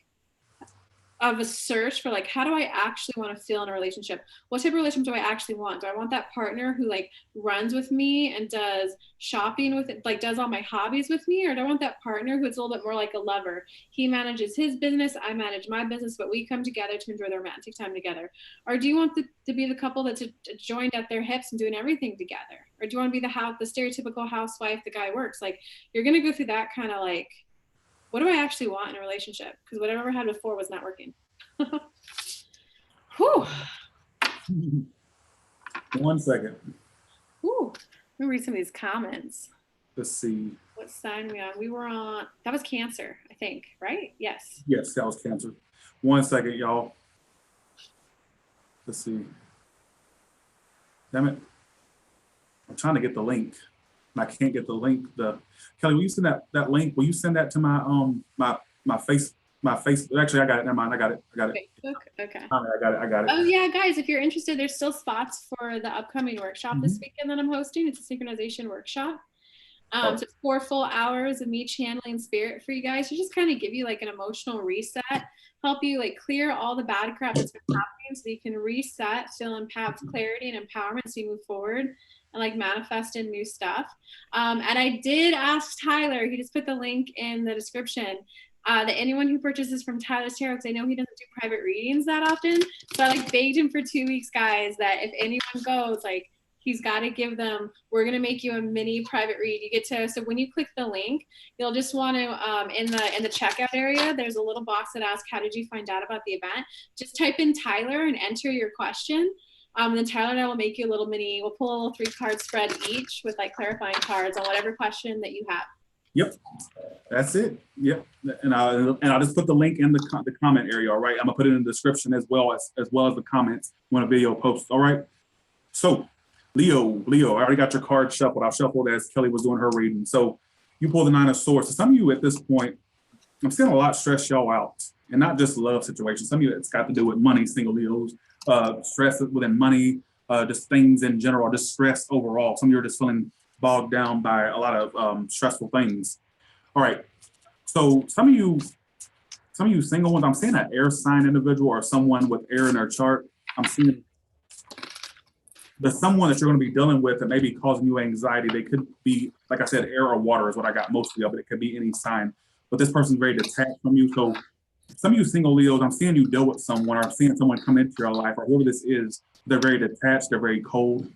of a search for like, how do I actually want to feel in a relationship? What type of relationship do I actually want? Do I want that partner who like runs with me and does shopping with it, like does all my hobbies with me? Or do I want that partner who's a little bit more like a lover? He manages his business, I manage my business, but we come together to enjoy the romantic time together. Or do you want to be the couple that's joined at their hips and doing everything together? Or do you want to be the stereotypical housewife, the guy works? Like you're going to go through that kind of like, what do I actually want in a relationship? Because whatever I had before was not working. Whew. 1 second. Ooh, let me read some of these comments. Let's see. What sign are we on? We were on, that was Cancer, I think, right? Yes. Yes, that was Cancer. 1 second, y'all. Let's see. Damn it. I'm trying to get the link. And I can't get the link. Kelly, will you send that link? Will you send that to my face? Actually, I got it. Never mind. I got it. Facebook. Okay. I got it. Oh yeah, guys, if you're interested, there's still spots for the upcoming workshop this weekend that I'm hosting. It's a synchronization workshop. So it's 4 full hours of me channeling spirit for you guys to just kind of give you like an emotional reset, help you like clear all the bad crap that's been happening so you can reset, feel empowered, clarity and empowerment so you move forward and like manifest in new stuff. And I did ask Tyler, he just put the link in the description, that anyone who purchases from Tyler's Tarot, because I know he doesn't do private readings that often. So I like begged him for 2 weeks, guys, that if anyone goes, like he's got to give them, we're going to make you a mini private read. You get to, so when you click the link, you'll just want to, in the checkout area, there's a little box that asks, how did you find out about the event? Just type in Tyler and enter your question. Then Tyler and I will make you a little mini, we'll pull a little 3-card spread each with like clarifying cards on whatever question that you have. Yep, that's it. Yep, and I'll just put the link in the comment area. All right, I'm gonna put it in the description as well as the comments when a video posts. All right. So, Leo, I already got your card shuffled. I shuffled as Kelly was doing her reading. So, you pull the 9 of Swords. So some of you at this point, I'm seeing a lot stress y'all out, and not just love situations. Some of you it's got to do with money, single Leos, stress within money, just things in general, just stress overall. Some of you are just feeling bogged down by a lot of stressful things. All right. So some of you single ones, I'm seeing an air sign individual or someone with air in their chart. I'm seeing the someone that you're going to be dealing with that may be causing you anxiety. They could be, like I said, air or water is what I got mostly of, but it could be any sign. But this person's very detached from you. So some of you single Leos, I'm seeing you deal with someone, or I'm seeing someone come into your life, or whoever this is. They're very detached. They're very cold.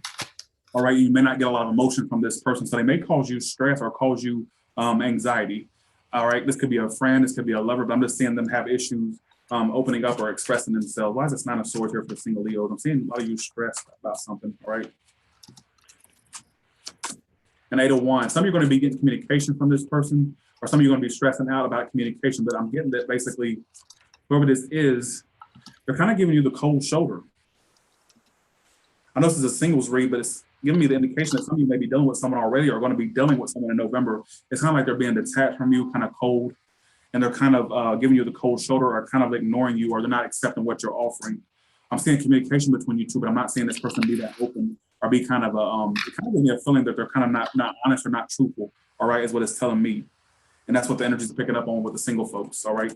All right, you may not get a lot of emotion from this person, so they may cause you stress or cause you anxiety. All right, this could be a friend, this could be a lover, but I'm just seeing them have issues opening up or expressing themselves. Why is this 9 of Swords here for the single Leos? I'm seeing a lot of you stressed about something, all right? And 8 of Wands, some of you are going to be getting communication from this person, or some of you are going to be stressing out about communication, but I'm getting that basically, whoever this is, they're kind of giving you the cold shoulder. I know this is a singles read, but it's giving me the indication that some of you may be dealing with someone already or are going to be dealing with someone in November. It's kind of like they're being detached from you, kind of cold, and they're kind of giving you the cold shoulder or kind of ignoring you, or they're not accepting what you're offering. I'm seeing communication between you two, but I'm not seeing this person be that open or be kind of it kind of gives me a feeling that they're kind of not honest or not truthful, all right, is what it's telling me. And that's what the energy is picking up on with the single folks, all right?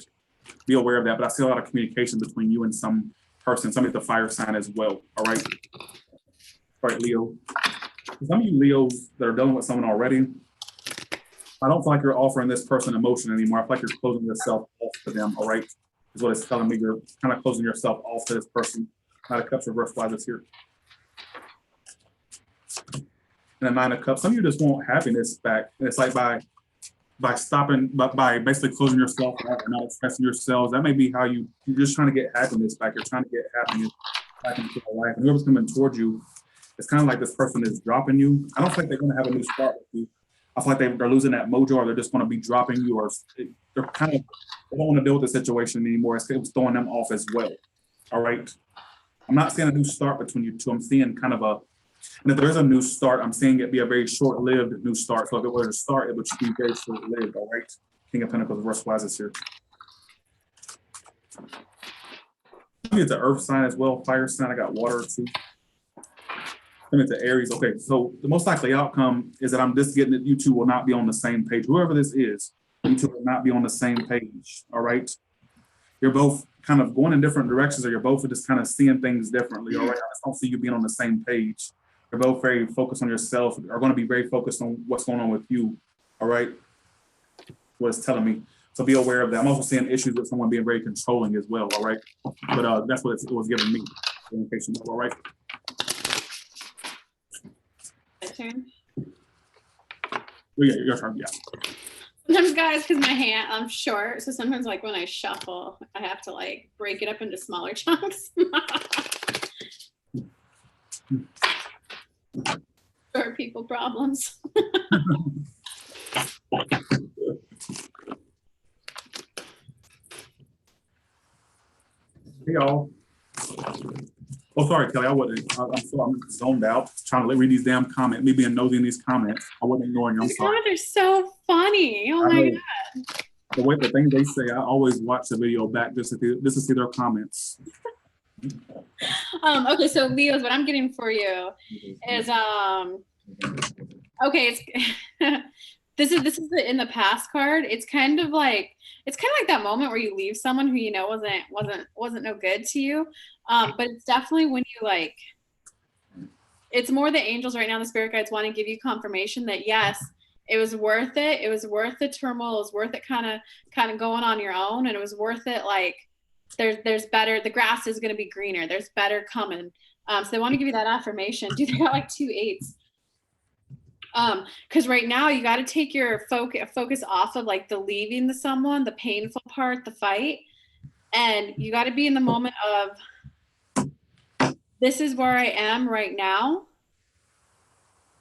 be aware of that. But I see a lot of communication between you and some person, somebody at the fire sign as well. All right. All right, Leo. Some of you Leos that are dealing with someone already, I don't feel like you're offering this person emotion anymore. I feel like you're closing yourself off to them, all right? Is what it's telling me. You're kind of closing yourself off to this person. Nine of Cups reverse, why is here? And the Nine of Cups, some of you just want happiness back. And it's like by stopping, by basically closing yourself off and not expressing yourselves. That may be how you're just trying to get happiness back. You're trying to get happiness back into your life. And whoever's coming towards you, it's kind of like this person is dropping you. I don't think they're going to have a new start with you. I feel like they're losing that mojo, or they're just going to be dropping you, or they're kind of, they don't want to deal with the situation anymore. It's throwing them off as well. All right. I'm not seeing a new start between you two. I'm seeing kind of and if there is a new start, I'm seeing it be a very short-lived new start. So if it were to start, it would be very short-lived. All right. King of Pentacles, reverse wise is here. It's an earth sign as well, fire sign. I got water too. It's Aries. Okay, so the most likely outcome is that I'm just getting that you two will not be on the same page. Whoever this is, you two will not be on the same page. All right. You're both kind of going in different directions, or you're both just kind of seeing things differently. All right. I just don't see you being on the same page. You're both very focused on yourself, are going to be very focused on what's going on with you. All right. What it's telling me. So be aware of that. I'm also seeing issues with someone being very controlling as well. All right. But that's what it was giving me. In case you know, all right. Turn. Oh, yeah, your turn. Yeah. Sometimes, guys, because my hand, I'm short, so sometimes, like when I shuffle, I have to like break it up into smaller chunks. Short people problems. Hey, y'all. Oh, sorry, Kelly. I'm zoned out trying to read these damn comments. Me being nosy in these comments. I wasn't ignoring you. I'm The sorry. comments are so funny. Oh my God. The thing they say, I always watch the video back just to see their comments. Okay, so Leos, what I'm getting for you is okay, it's this is the in the past card. It's kind of like that moment where you leave someone who you know wasn't no good to you. But it's definitely when you like, it's more the angels right now, the spirit guides want to give you confirmation that yes, it was worth it. It was worth the turmoil. It was worth it kind of going on your own, and it was worth it. Like there's better. The grass is going to be greener. There's better coming. So they want to give you that affirmation. Dude, they got like 2 8s. Because right now you got to take your focus off of like the leaving someone, the painful part, the fight, and you got to be in the moment of this is where I am right now.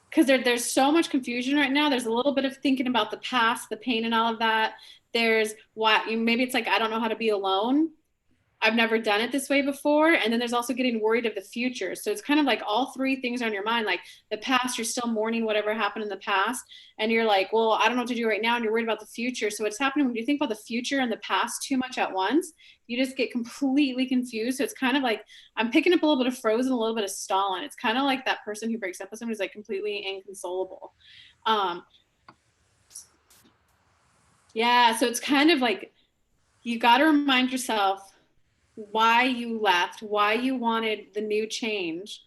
Because there's so much confusion right now. There's a little bit of thinking about the past, the pain, and all of that. There's maybe it's like I don't know how to be alone. I've never done it this way before. And then there's also getting worried of the future. So it's kind of like all 3 things are on your mind. Like the past, you're still mourning whatever happened in the past. And you're like, well, I don't know what to do right now. And you're worried about the future. So what's happening when you think about the future and the past too much at once, you just get completely confused. So it's kind of like, I'm picking up a little bit of Frozen, a little bit of Stalin. It's kind of like that person who breaks up with someone who's like completely inconsolable. Yeah. So it's kind of like, you got to remind yourself why you left, why you wanted the new change.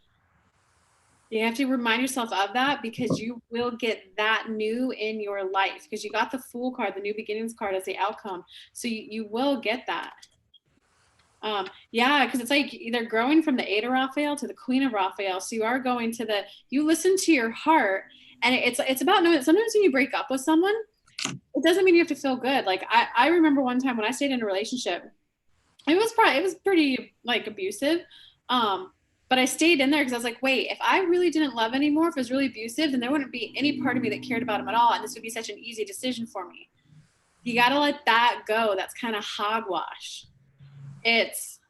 You have to remind yourself of that, because you will get that new in your life, because you got the Fool card, the new beginnings card, as the outcome. So you will get that. Yeah, because it's like either growing from the 8 of Raphael to the Queen of Raphael. So you are going to you listen to your heart, and it's about knowing that sometimes when you break up with someone, it doesn't mean you have to feel good. Like I remember one time when I stayed in a relationship, it was pretty like abusive. But I stayed in there because I was like, wait, if I really didn't love anymore, if it was really abusive, then there wouldn't be any part of me that cared about him at all. And this would be such an easy decision for me. You got to let that go. That's kind of hogwash. It's,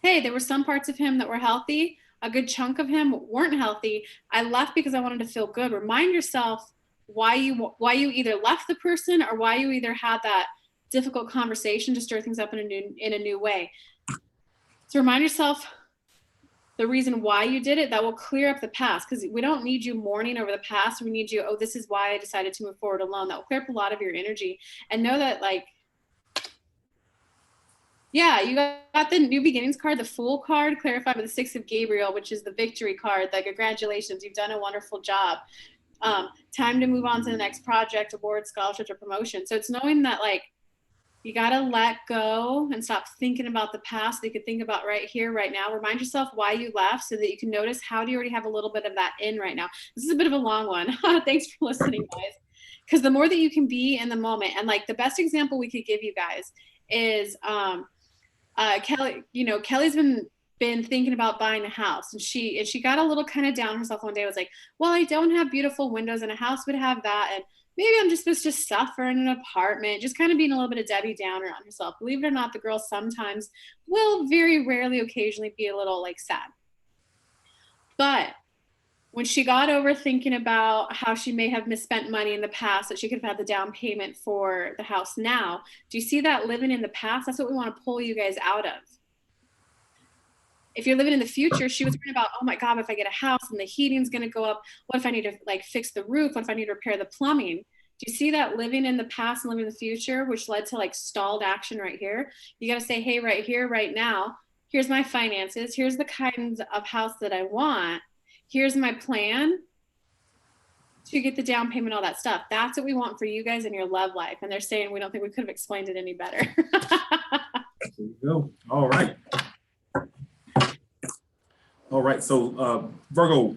hey, there were some parts of him that were healthy. A good chunk of him weren't healthy. I left because I wanted to feel good. Remind yourself why you either left the person, or why you either had that difficult conversation to stir things up in a new way. So remind yourself the reason why you did it. That will clear up the past, because we don't need you mourning over the past. We need you, oh, this is why I decided to move forward alone. That will clear up a lot of your energy. And know that, like, Yeah, you got the new beginnings card, the Fool card, clarified with the Six of Gabriel, which is the victory card. The congratulations, you've done a wonderful job. Time to move on to the next project, award, scholarships, or promotion. So it's knowing that like you got to let go and stop thinking about the past. So you can think about right here, right now. Remind yourself why you left so that you can notice how do you already have a little bit of that in right now. This is a bit of a long one. Thanks for listening, guys. Because the more that you can be in the moment, and like the best example we could give you guys is Kelly. You know, Kelly's been thinking about buying a house, and she got a little kind of down herself one day. Was like, well, I don't have beautiful windows, and a house would have that, and maybe I'm just supposed to suffer in an apartment, just kind of being a little bit of Debbie Downer on herself. Believe it or not, the girl sometimes will very rarely, occasionally be a little like sad. But when she got over thinking about how she may have misspent money in the past, that she could have had the down payment for the house now, do you see that living in the past? That's what we want to pull you guys out of. If you're living in the future, she was worried about, oh my God, if I get a house and the heating's going to go up, what if I need to like fix the roof? What if I need to repair the plumbing? Do you see that living in the past and living in the future, which led to like stalled action right here? You got to say, hey, right here, right now, here's my finances. Here's the kinds of house that I want. Here's my plan to get the down payment, all that stuff. That's what we want for you guys in your love life. And they're saying, we don't think we could have explained it any better. There you go. All right. All right, so Virgo,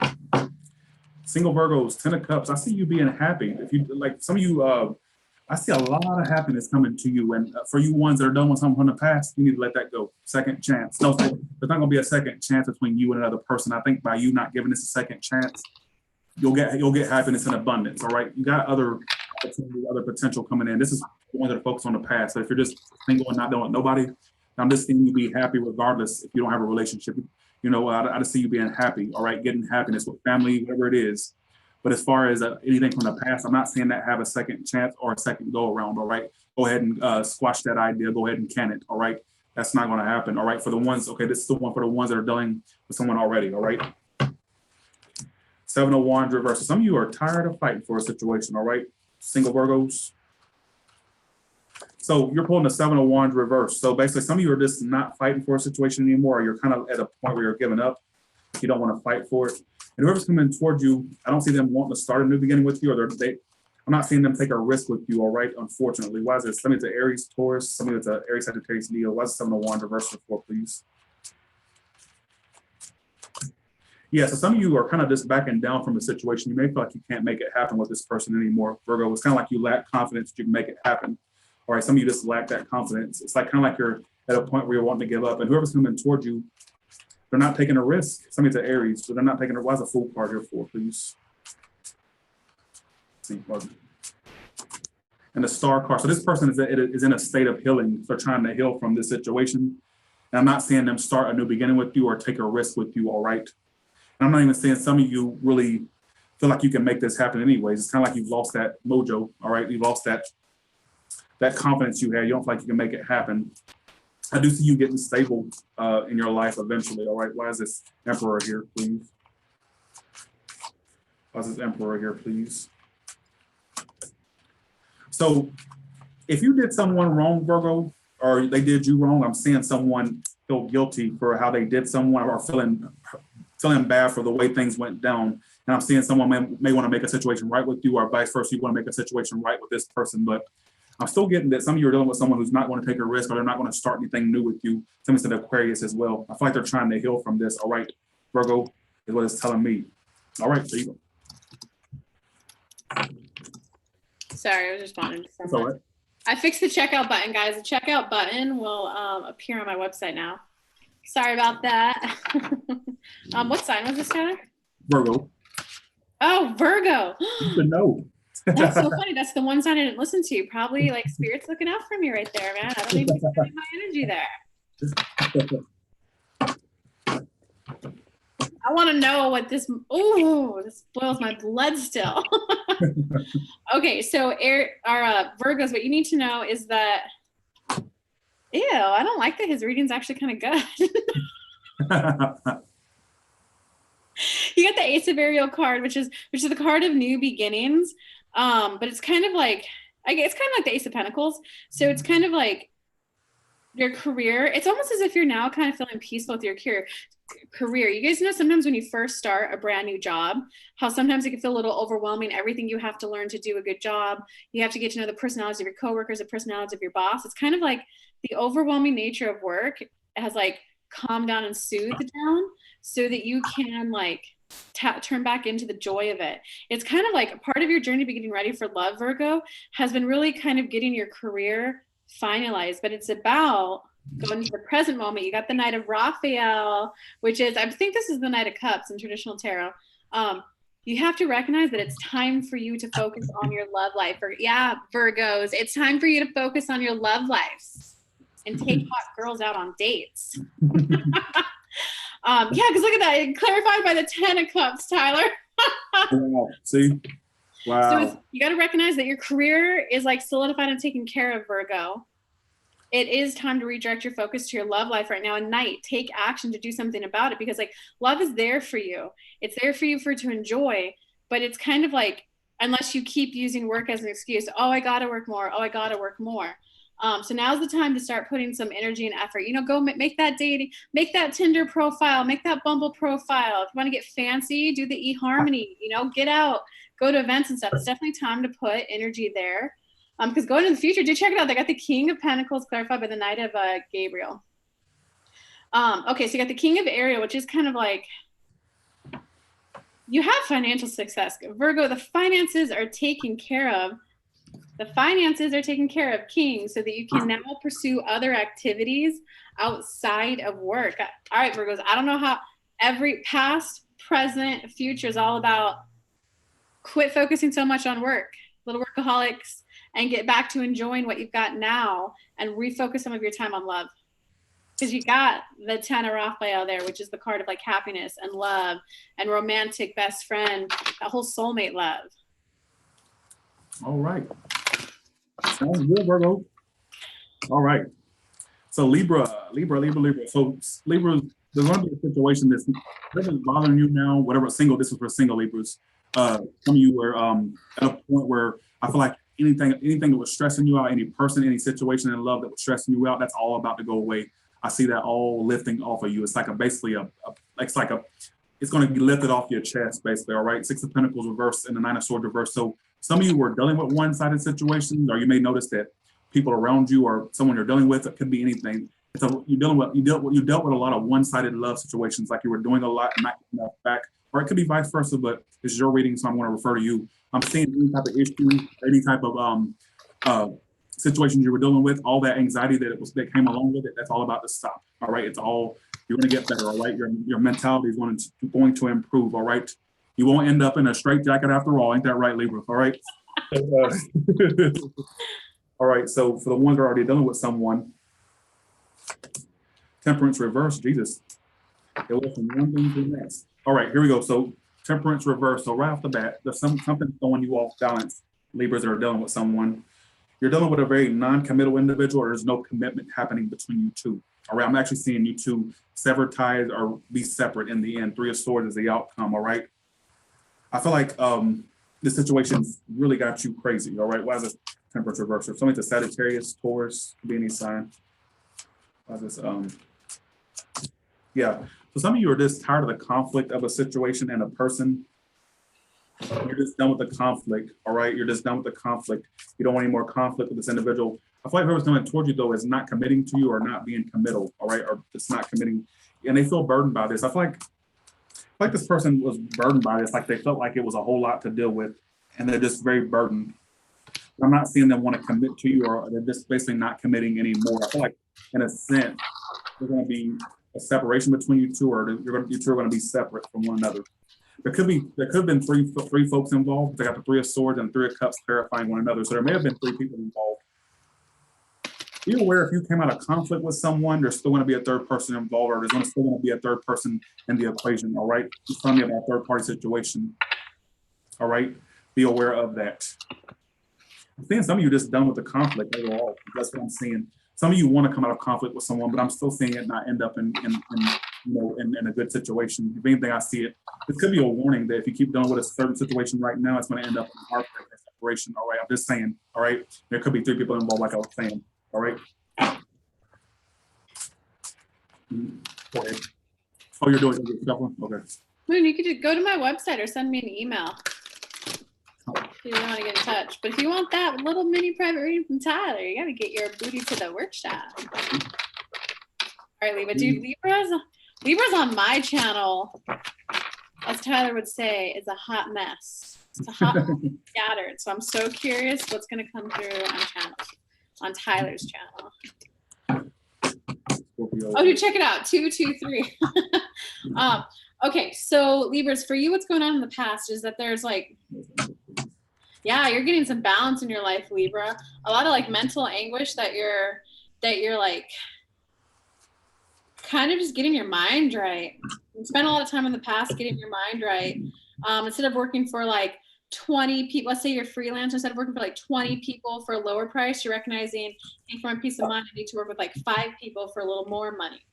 single Virgos, 10 of Cups. I see you being happy. If you like, some of you, I see a lot of happiness coming to you. And for you ones that are done with something from the past, you need to let that go. Second chance. No, there's not going to be a second chance between you and another person. I think by you not giving this a second chance, you'll get happiness in abundance. All right, you got other potential coming in. This is the ones that are focused on the past. So if you're just single and not doing nobody, I'm just seeing you be happy regardless if you don't have a relationship. You know, I just see you being happy, all right, getting happiness with family, whatever it is. But as far as anything from the past, I'm not seeing that have a second chance or a second go around, all right? Go ahead and squash that idea. Go ahead and can it, all right? That's not going to happen, all right? For the ones, okay, this is the one for the ones that are dealing with someone already, all right? 7 of Wands reverse. Some of you are tired of fighting for a situation, all right? Single Virgos. So you're pulling the 7 of Wands reverse. So basically, some of you are just not fighting for a situation anymore. Or you're kind of at a point where you're giving up. You don't want to fight for it. And whoever's coming towards you, I don't see them wanting to start a new beginning with you, or I'm not seeing them take a risk with you. All right, unfortunately. Why is this? Some of it's an Aries, Taurus. Some of it's an Aries, Sagittarius, Leo. Why is 7 of Wands reverse for, please? Yeah, so some of you are kind of just backing down from the situation. You may feel like you can't make it happen with this person anymore. Virgo, it's kind of like you lack confidence that you can make it happen. All right, some of you just lack that confidence. It's like kind of like you're at a point where you're wanting to give up, and whoever's coming towards you, they're not taking a risk. Some of it's an Aries, so they're not taking a. Why is a Fool card here for, please? See, and the Star card. So this person is in a state of healing. They're trying to heal from this situation. And I'm not seeing them start a new beginning with you or take a risk with you. All right. And I'm not even saying some of you really feel like you can make this happen anyways. It's kind of like you've lost that mojo. All right, you've lost that confidence you had. You don't feel like you can make it happen. I do see you getting stable in your life eventually. All right. Why is this Emperor here, please? Why is this Emperor here, please? So if you did someone wrong, Virgo, or they did you wrong, I'm seeing someone feel guilty for how they did someone, or feeling bad for the way things went down. And I'm seeing someone may want to make a situation right with you, or vice versa. You want to make a situation right with this person. But I'm still getting that some of you are dealing with someone who's not going to take a risk, or they're not going to start anything new with you. Some said Aquarius as well. I feel like they're trying to heal from this. All right, Virgo is what it's telling me. All right, there you go. Sorry, I was responding to someone. That's all right. I fixed the checkout button, guys. The checkout button will appear on my website now. Sorry about that. What sign was this, Tyler? Virgo. Oh, Virgo. You should know. That's so funny. That's the one sign I didn't listen to. Probably like Spirit's looking out for me right there, man. I don't even be spending my energy there. I want to know what this. Oh, this boils my blood still. Okay, so our Virgos, what you need to know is that. Ew, I don't like that his reading's actually kind of good. You get the Ace of Ariel card, which is the card of new beginnings. But it's kind of like, it's kind of like the Ace of Pentacles. So it's kind of like Your career, it's almost as if you're now kind of feeling peaceful with your career. You guys know sometimes when you first start a brand new job, how sometimes it can feel a little overwhelming, everything you have to learn to do a good job. You have to get to know the personalities of your coworkers, the personalities of your boss. It's kind of like the overwhelming nature of work has like calmed down and soothed down so that you can like turn back into the joy of it. It's kind of like part of your journey to be getting ready for love, Virgo, has been really kind of getting your career finalized, but it's about going to the present moment. You got the Knight of Raphael, which is, I think this is the Knight of Cups in traditional tarot. You have to recognize that it's time for you to focus on your love life. Or yeah, Virgos, it's time for you to focus on your love lives and take hot girls out on dates. Yeah, because look at that. It clarified by the 10 of Cups, Tyler. Wow. See? Wow. So you got to recognize that your career is like solidified and taken care of, Virgo. It is time to redirect your focus to your love life right now. And Knight, take action to do something about it, because like love is there for you. It's there for you to enjoy, but it's kind of like, unless you keep using work as an excuse, oh, I got to work more. Oh, I got to work more. So now's the time to start putting some energy and effort. You know, go make that dating, make that Tinder profile, make that Bumble profile. If you want to get fancy, do the eHarmony, you know, get out, go to events and stuff. It's definitely time to put energy there. Because going into the future, do check it out. They got the King of Pentacles clarified by the Knight of Gabriel. Okay, so you got the King of Ariel, which is kind of like, you have financial success. Virgo, the finances are taken care of. The finances are taken care of, King, so that you can now pursue other activities outside of work. All right, Virgos, I don't know how every past, present, future is all about quit focusing so much on work, little workaholics, and get back to enjoying what you've got now and refocus some of your time on love. Because you got the 10 of Raphael there, which is the card of like happiness and love and romantic best friend, that whole soulmate love. All right. Sounds good, Virgo. All right. So Libra. So Libra, there's going to be a situation that's bothering you now, whatever, single, this is for single Libras. Some of you are at a point where I feel like anything that was stressing you out, any person, any situation in love that was stressing you out, that's all about to go away. I see that all lifting off of you. It's like it's going to be lifted off your chest, basically. All right. 6 of Pentacles reversed and the 9 of Swords reversed. So some of you were dealing with one-sided situations, or you may notice that people around you or someone you're dealing with, it could be anything. You dealt with a lot of one-sided love situations, like you were doing a lot and not getting enough back, or it could be vice versa. But it's your reading, so I'm going to refer to you. I'm seeing any type of issue, any type of situations you were dealing with, all that anxiety that came along with it. That's all about to stop. All right, it's all, you're going to get better. All right, your mentality is going to improve. All right. You won't end up in a straitjacket after all. Ain't that right, Libra? All right. All right. So for the ones that are already dealing with someone, Temperance reverse, Jesus. It went from one thing to the next. All right, here we go. So Temperance reverse. So right off the bat, there's something throwing you off balance. Libras that are dealing with someone. You're dealing with a very non-committal individual, or there's no commitment happening between you two. All right, I'm actually seeing you two sever ties or be separate in the end. 3 of Swords is the outcome. All right. I feel like this situation's really got you crazy. All right. Why is this Temperance reversal? If somebody's a Sagittarius, Taurus, could be any sign. Why is this? Yeah. So some of you are just tired of the conflict of a situation and a person. You're just done with the conflict. All right. You're just done with the conflict. You don't want any more conflict with this individual. I feel like whoever's coming towards you, though, is not committing to you or not being committal. All right. Or just not committing. And they feel burdened by this. I feel like this person was burdened by this, like they felt like it was a whole lot to deal with, and they're just very burdened. I'm not seeing them want to commit to you, or they're just basically not committing anymore. I feel like, in a sense, there's going to be a separation between you two, or you two are going to be separate from one another. There could have been three folks involved. They got the 3 of Swords and 3 of Cups clarifying one another. So there may have been 3 people involved. Be aware if you came out of conflict with someone, there's still going to be a third person involved, or there's still going to be a third person in the equation. All right. Just tell me about a third party situation. All right. Be aware of that. I'm seeing some of you just done with the conflict overall. That's what I'm seeing. Some of you want to come out of conflict with someone, but I'm still seeing it not end up in a good situation. If anything, I see it. This could be a warning that if you keep dealing with a certain situation right now, it's going to end up in heartbreak or separation. All right. I'm just saying. All right. There could be 3 people involved, like I was saying. All right. Okay. Oh, you're doing that one? Okay. Moon, you could just go to my website or send me an email if you really want to get in touch. But if you want that little mini private reading from Tyler, you got to get your booty to the workshop. All right, Libra. Dude, Libra's on my channel, as Tyler would say, is a hot mess. It's a hot mess scattered. So I'm so curious what's going to come through on Tyler's channel. Oh, dude, check it out. 223. Okay, so Libras, for you, what's going on in the past is that there's like, yeah, you're getting some balance in your life, Libra. A lot of like mental anguish that you're like kind of just getting your mind right. You spent a lot of time in the past getting your mind right. Instead of working for like 20 people, let's say you're freelance, instead of working for like 20 people for a lower price, you're recognizing, hey, for my peace of mind, I need to work with like 5 people for a little more money.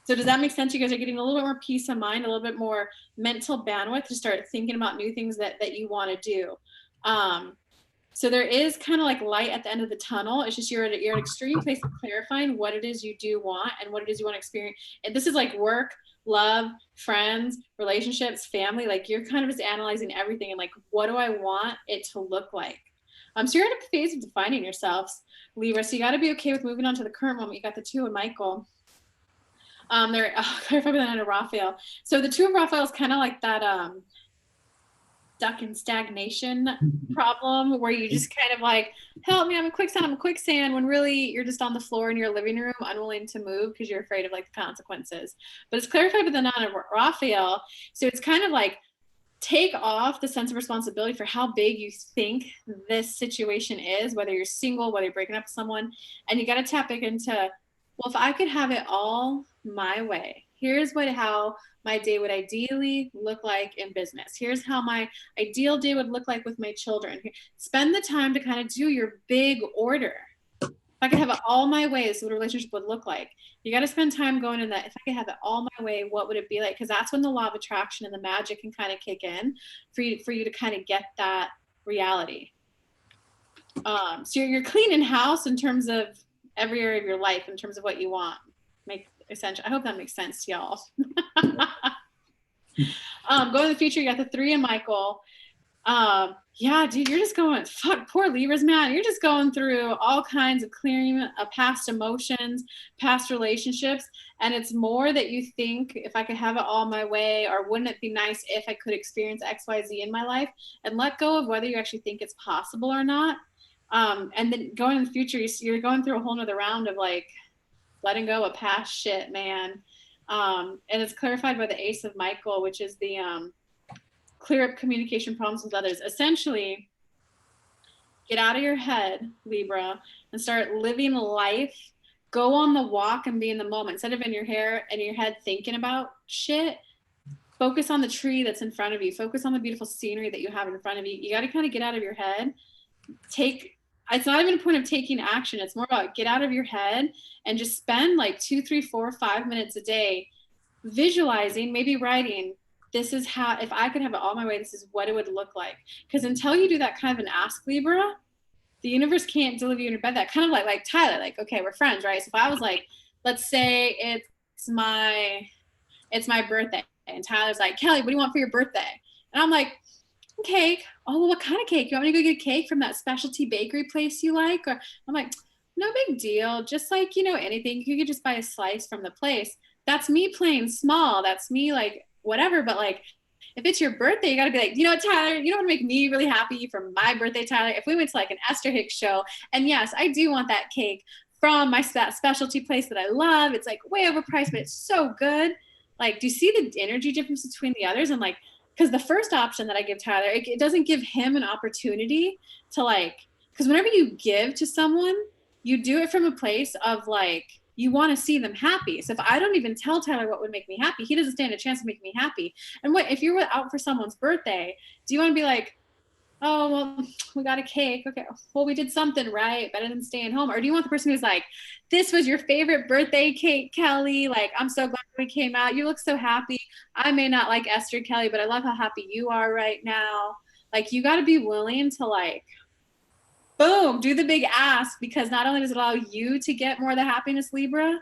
So does that make sense? You guys are getting a little bit more peace of mind, a little bit more mental bandwidth to start thinking about new things that you want to do. So there is kind of like light at the end of the tunnel. It's just you're at an extreme place of clarifying what it is you do want and what it is you want to experience. And this is like work, love, friends, relationships, family. Like you're kind of just analyzing everything and like, what do I want it to look like? So you're in a phase of defining yourselves, Libra. So you got to be okay with moving on to the current moment. You got the 2 of Michael. They're clarified by the 9 of Raphael. So the 2 of Raphael is kind of like that stuck in stagnation problem where you just kind of like, help me, I'm in quicksand, when really you're just on the floor in your living room, unwilling to move because you're afraid of like the consequences. But it's clarified by the 9 of Raphael. So it's kind of like, take off the sense of responsibility for how big you think this situation is, whether you're single, whether you're breaking up with someone, and you got to tap back into, well, if I could have it all my way, here's how my day would ideally look like in business. Here's how my ideal day would look like with my children. Spend the time to kind of do your big order. If I could have it all my way, this is what a relationship would look like. You got to spend time going in that. If I could have it all my way, what would it be like? Because that's when the law of attraction and the magic can kind of kick in for you to kind of get that reality. So you're cleaning house in terms of every area of your life, in terms of what you want. Make essential. I hope that makes sense to y'all. Going to the future, you got the 3 of Michael. Yeah, dude, you're just going, fuck, poor Libras, man. You're just going through all kinds of clearing of past emotions, past relationships. And it's more that you think, if I could have it all my way, or wouldn't it be nice if I could experience XYZ in my life, and let go of whether you actually think it's possible or not. And then going in the future, you're going through a whole nother round of like letting go of past shit, man. And it's clarified by the Ace of Michael, which is the clear up communication problems with others. Essentially, get out of your head, Libra, and start living life. Go on the walk and be in the moment. Instead of in your head thinking about shit, focus on the tree that's in front of you. Focus on the beautiful scenery that you have in front of you. You got to kind of get out of your head. It's not even a point of taking action. It's more about get out of your head and just spend like 2, 3, 4, 5 minutes a day visualizing, maybe writing, this is how, if I could have it all my way, this is what it would look like. Because until you do that kind of an ask, Libra, the universe can't deliver you in your bed. That kind of like Tyler, like, okay, we're friends, right? So if I was like, let's say it's my birthday, and Tyler's like, Kelly, what do you want for your birthday? And I'm like, cake. Oh, well, what kind of cake? You want me to go get cake from that specialty bakery place you like? Or I'm like, no big deal. Just like, anything. You could just buy a slice from the place. That's me playing small. That's me like whatever. But like, if it's your birthday, you got to be like, you know what, Tyler, you know what would make me really happy for my birthday, Tyler? If we went to like an Esther Hicks show, and yes, I do want that cake from that specialty place that I love. It's like way overpriced, but it's so good. Like, do you see the energy difference between the others? And like, because the first option that I give Tyler, it doesn't give him an opportunity to like, because whenever you give to someone, you do it from a place of like, you want to see them happy. So if I don't even tell Tyler what would make me happy, he doesn't stand a chance of making me happy. And what if you're out for someone's birthday, do you want to be like, oh, well, we got a cake. Okay, well, we did something right, better than staying home. Or do you want the person who's like, this was your favorite birthday cake, Kelly? Like, I'm so glad we came out. You look so happy. I may not like Esther, Kelly, but I love how happy you are right now. Like, you got to be willing to like, boom, do the big ask, because not only does it allow you to get more of the happiness, Libra,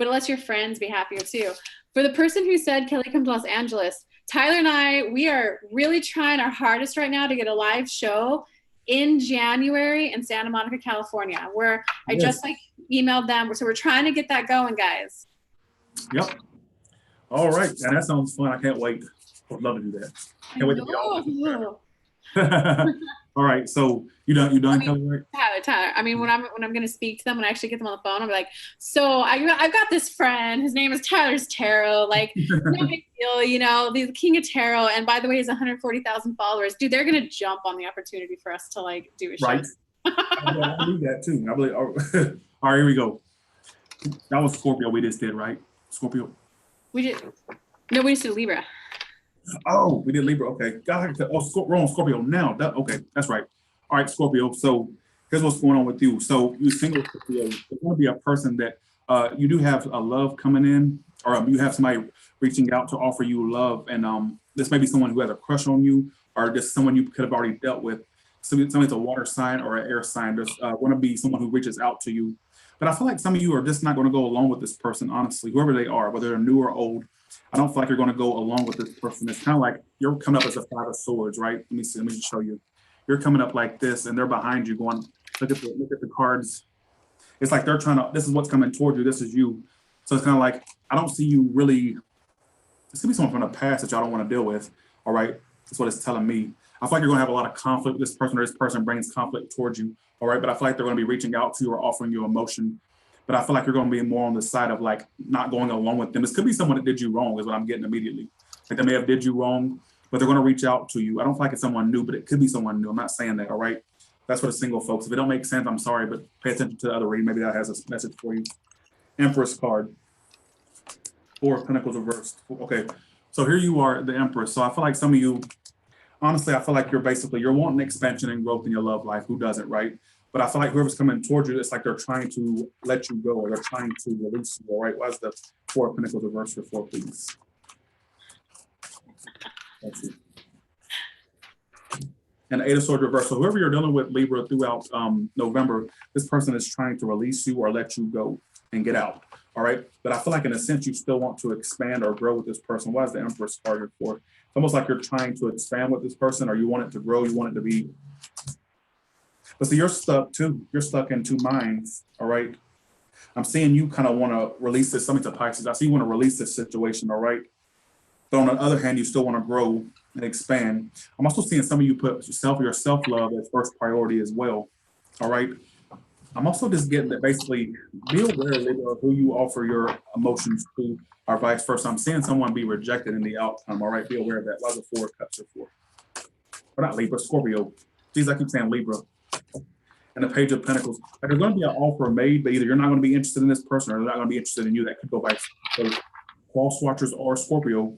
but it lets your friends be happier too. For the person who said Kelly come to Los Angeles, Tyler and I, we are really trying our hardest right now to get a live show in January in Santa Monica, California, where I just like emailed them. So we're trying to get that going, guys. Yep. All right. And that sounds fun. I can't wait. I'd love to do that. Can't wait to be all all right. So you done, Kelly, right? Tyler. I mean, when I'm going to speak to them, when I actually get them on the phone, I'm like, so I've got this friend. His name is Tyler's Tarot. Like, no big deal, you know, the king of tarot. And by the way, he's 140,000 followers. Dude, they're going to jump on the opportunity for us to like do a show. Right. I believe that too. I believe. All right, here we go. That was Scorpio. We just did, right? Scorpio. We did. No, we just did Libra. Oh, we did Libra. Okay. God, we're on Scorpio now. Okay, that's right. All right, Scorpio. So here's what's going on with you. So you single Scorpio. There's going to be a person that you do have a love coming in, or you have somebody reaching out to offer you love, and this may be someone who has a crush on you, or just someone you could have already dealt with. Somebody's a water sign or an air sign. There's going to be someone who reaches out to you. But I feel like some of you are just not going to go along with this person, honestly, whoever they are, whether they're new or old. I don't feel like you're going to go along with this person. It's kind of like you're coming up as a Five of Swords, right? Let me see. Let me just show you. You're coming up like this, and they're behind you going, look at the cards. It's like they're trying to, this is what's coming toward you. This is you. So it's kind of like, I don't see you really, it's going to be someone from the past that y'all don't want to deal with, all right? That's what it's telling me. I feel like you're going to have a lot of conflict with this person, or this person brings conflict towards you, all right? But I feel like they're going to be reaching out to you or offering you emotion. But I feel like you're going to be more on the side of like not going along with them. This could be someone that did you wrong is what I'm getting immediately. Like they may have did you wrong, but they're going to reach out to you. I don't feel like it's someone new, but it could be someone new. I'm not saying that, all right? That's for the single folks. If it don't make sense, I'm sorry, but pay attention to the other reading. Maybe that has a message for you. Empress card. Four of Pentacles reversed. Okay, so here you are, the Empress. So I feel like some of you, honestly, I feel like you're wanting expansion and growth in your love life. Who doesn't, right? But I feel like whoever's coming towards you, it's like they're trying to let you go, or they're trying to release you, all right? Why is the Four of Pentacles reversed for 4, please? That's it. And the Eight of Swords reversed. So whoever you're dealing with, Libra, throughout November, this person is trying to release you or let you go and get out, all right? But I feel like in a sense, you still want to expand or grow with this person. Why is the Empress card here for? It's almost like you're trying to expand with this person, or you want it to grow, you want it to be. But see, you're stuck too. You're stuck in two minds, all right? I'm seeing you kind of want to release this, something to Pisces. I see you want to release this situation, all right? But on the other hand, you still want to grow and expand. I'm also seeing some of you put your self-love as first priority as well, all right? I'm also just getting that basically be aware of who you offer your emotions to, or vice versa. I'm seeing someone be rejected in the outcome, all right? Be aware of that. Why the Four of Cups are for? Or not Libra, Scorpio. Geez, I keep saying Libra. And the Page of Pentacles. Like there's going to be an offer made, but either you're not going to be interested in this person, or they're not going to be interested in you. That could go by. So, False Watchers or Scorpio,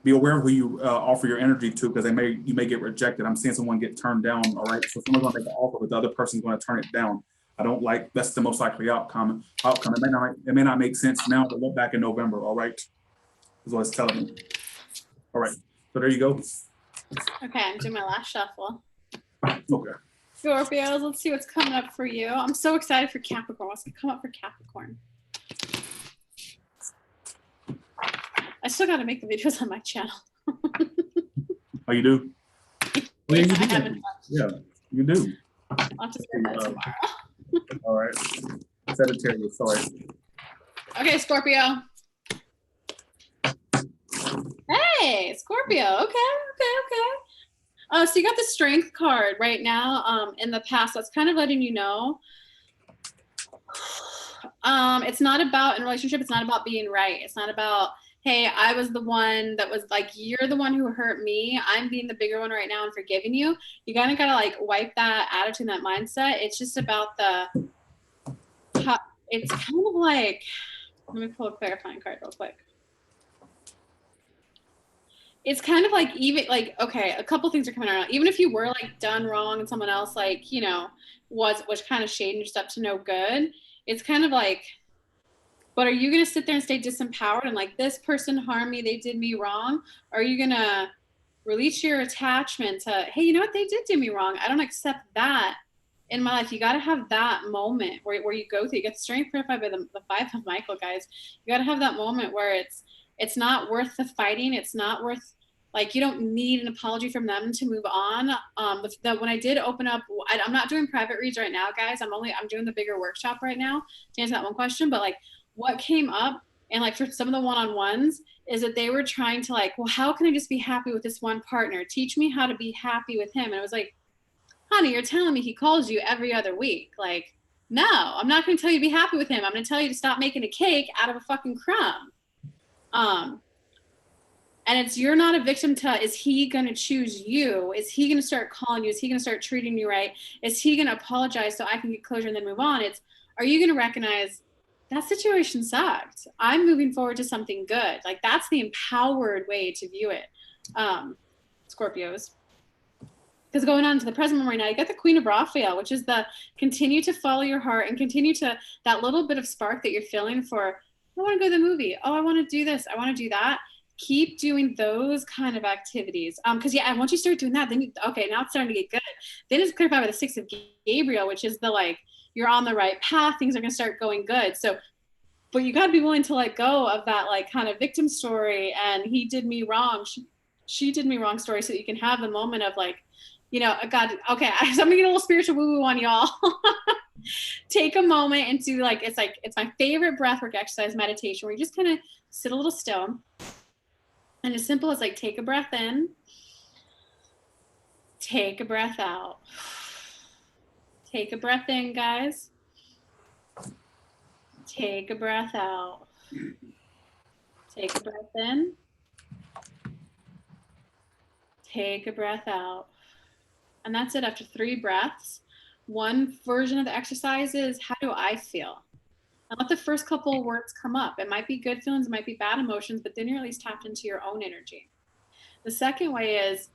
be aware of who you offer your energy to, because you may get rejected. I'm seeing someone get turned down. All right, so someone's going to make an offer, but the other person's going to turn it down. I don't like. That's the most likely outcome. It may not make sense now, but look back in November. All right, is what it's telling me. All right, so there you go. Okay, I'm doing my last shuffle. Okay. Scorpios, let's see what's coming up for you. I'm so excited for Capricorn. What's going to come up for Capricorn? I still got to make the videos on my channel. Oh, you do? Yeah, you do. Yeah, you do. I'll have to start that tomorrow. All right. Sagittarius, sorry. Okay, Scorpio. Hey, Scorpio. Okay. So you got the Strength card right now. In the past, that's kind of letting you know. It's not about, in a relationship, it's not about being right. It's not about, hey, I was the one that was like, you're the one who hurt me. I'm being the bigger one right now and forgiving you. You kind of got to like wipe that attitude and that mindset. It's just about it's kind of like, let me pull a clarifying card real quick. It's kind of like, even like, okay, a couple things are coming around. Even if you were like done wrong and someone else like, you know, was kind of shading your stuff to no good, it's kind of like, but are you going to sit there and stay disempowered and like, this person harmed me, they did me wrong? Or are you going to release your attachment to, hey, you know what, they did do me wrong, I don't accept that in my life. You got to have that moment where you go through, you get strength clarified by the five of Michael, guys. You got to have that moment where it's not worth the fighting. It's not worth, like, you don't need an apology from them to move on. When I did open up, I'm not doing private reads right now, guys. I'm doing the bigger workshop right now to answer that one question. But like, what came up, and like for some of the one-on-ones, is that they were trying to like, well, how can I just be happy with this one partner? Teach me how to be happy with him. And it was like, honey, you're telling me he calls you every other week. Like, no, I'm not going to tell you to be happy with him. I'm going to tell you to stop making a cake out of a fucking crumb. And you're not a victim to, is he going to choose you? Is he going to start calling you? Is he going to start treating you right? Is he going to apologize so I can get closure and then move on? Are you going to recognize that situation sucked? I'm moving forward to something good. Like, that's the empowered way to view it. Scorpios. Because going on to the present moment right now, you got the Queen of Raphael, which is the continue to follow your heart and continue to, that little bit of spark that you're feeling for, I want to go to the movie. Oh, I want to do this. I want to do that. Keep doing those kind of activities. Because yeah, once you start doing that, then okay, now it's starting to get good. Then it's clarified by the 6 of Gabriel, which is the like, you're on the right path. Things are going to start going good. So, but you got to be willing to let go of that like kind of victim story and he did me wrong. She did me wrong story, so that you can have the moment of like, you know, God, okay, I'm gonna get a little spiritual woo-woo on y'all. Take a moment and do like, it's my favorite breathwork exercise meditation, where you just kind of sit a little still. And as simple as like, take a breath in, take a breath out. Take a breath in, guys. Take a breath out. Take a breath in. Take a breath out. And that's it after 3 breaths. One version of the exercise is, how do I feel? And let the first couple of words come up. It might be good feelings, it might be bad emotions, but then you're at least tapped into your own energy. The second way is,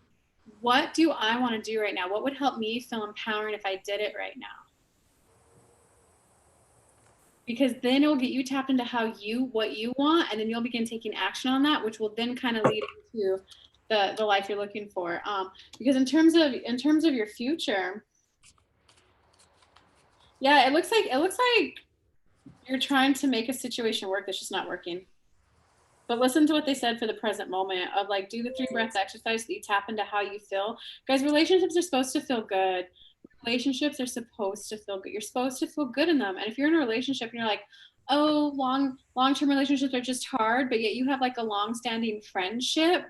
what do I want to do right now? What would help me feel empowering if I did it right now? Because then it will get you tapped into what you want, and then you'll begin taking action on that, which will then kind of lead into the life you're looking for. Because in terms of your future, yeah, it looks like you're trying to make a situation work that's just not working. But listen to what they said for the present moment of like, do the 3 breath exercise so that you tap into how you feel. Guys, relationships are supposed to feel good. Relationships are supposed to feel good. You're supposed to feel good in them. And if you're in a relationship and you're like, oh, long-term relationships are just hard, but yet you have like a long-standing friendship.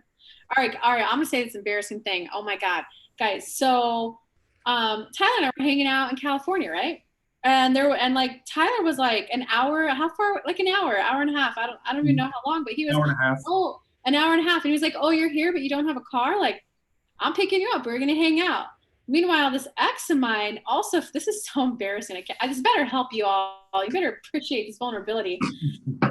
All right, I'm gonna say this embarrassing thing. Oh my God, guys. So Tyler and I were hanging out in California, right? And like Tyler was like an hour, how far? Like an hour and a half. I don't even know how long, but he was Hour and a half. Oh, an hour and a half. And he was like, oh, you're here, but you don't have a car? Like, I'm picking you up. We're gonna hang out. Meanwhile, this ex of mine also, this is so embarrassing. This better help you all. You better appreciate this vulnerability.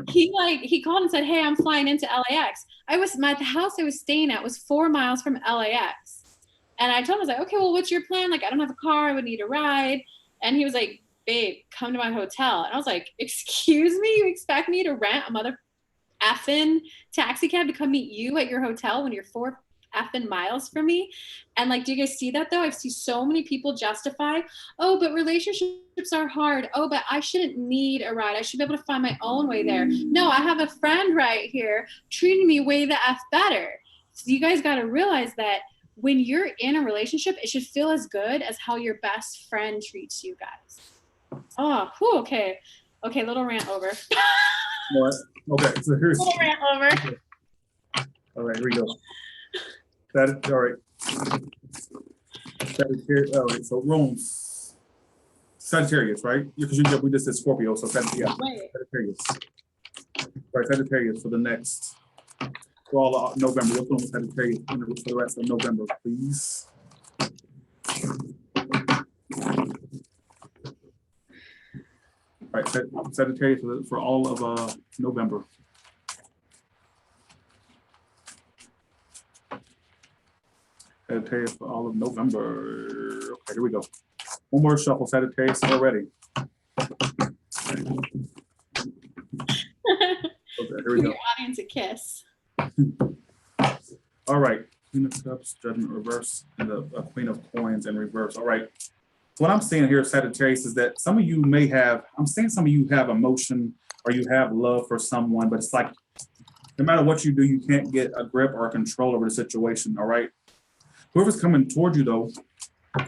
He called and said, hey, I'm flying into LAX. The house I was staying at was 4 miles from LAX. And I told him, I was like, okay, well, what's your plan? Like, I don't have a car. I would need a ride. And he was like, babe, come to my hotel. And I was like, excuse me? You expect me to rent a mother effing taxi cab to come meet you at your hotel when you're 4 effing miles from me? And like, do you guys see that though? I see so many people justify, oh, but relationships are hard. Oh, but I shouldn't need a ride. I should be able to find my own way there. No, I have a friend right here treating me way the F better. So you guys got to realize that when you're in a relationship, it should feel as good as how your best friend treats you guys. Oh, whew, okay. Okay, little rant over. What? Okay, so here's Little rant over. Okay. All right, here we go. All right. All right, so Rome's Sagittarius, right? Because we just said Scorpio, so Sagittarius. Right, Sagittarius for the next, for all of November. What's on Sagittarius for the rest of November, please? All right, Sagittarius for all of November. Sagittarius for all of November. Okay, here we go. One more shuffle, Sagittarius, already. Okay, here we go. Your audience a kiss. All right, Queen of Cups, Judgment reverse, and the Queen of Coins in reverse. All right, So what I'm seeing here, Sagittarius, is that some of you may have, I'm saying some of you have emotion or you have love for someone, but it's like, no matter what you do, you can't get a grip or a control over the situation, all right? Whoever's coming towards you, though, I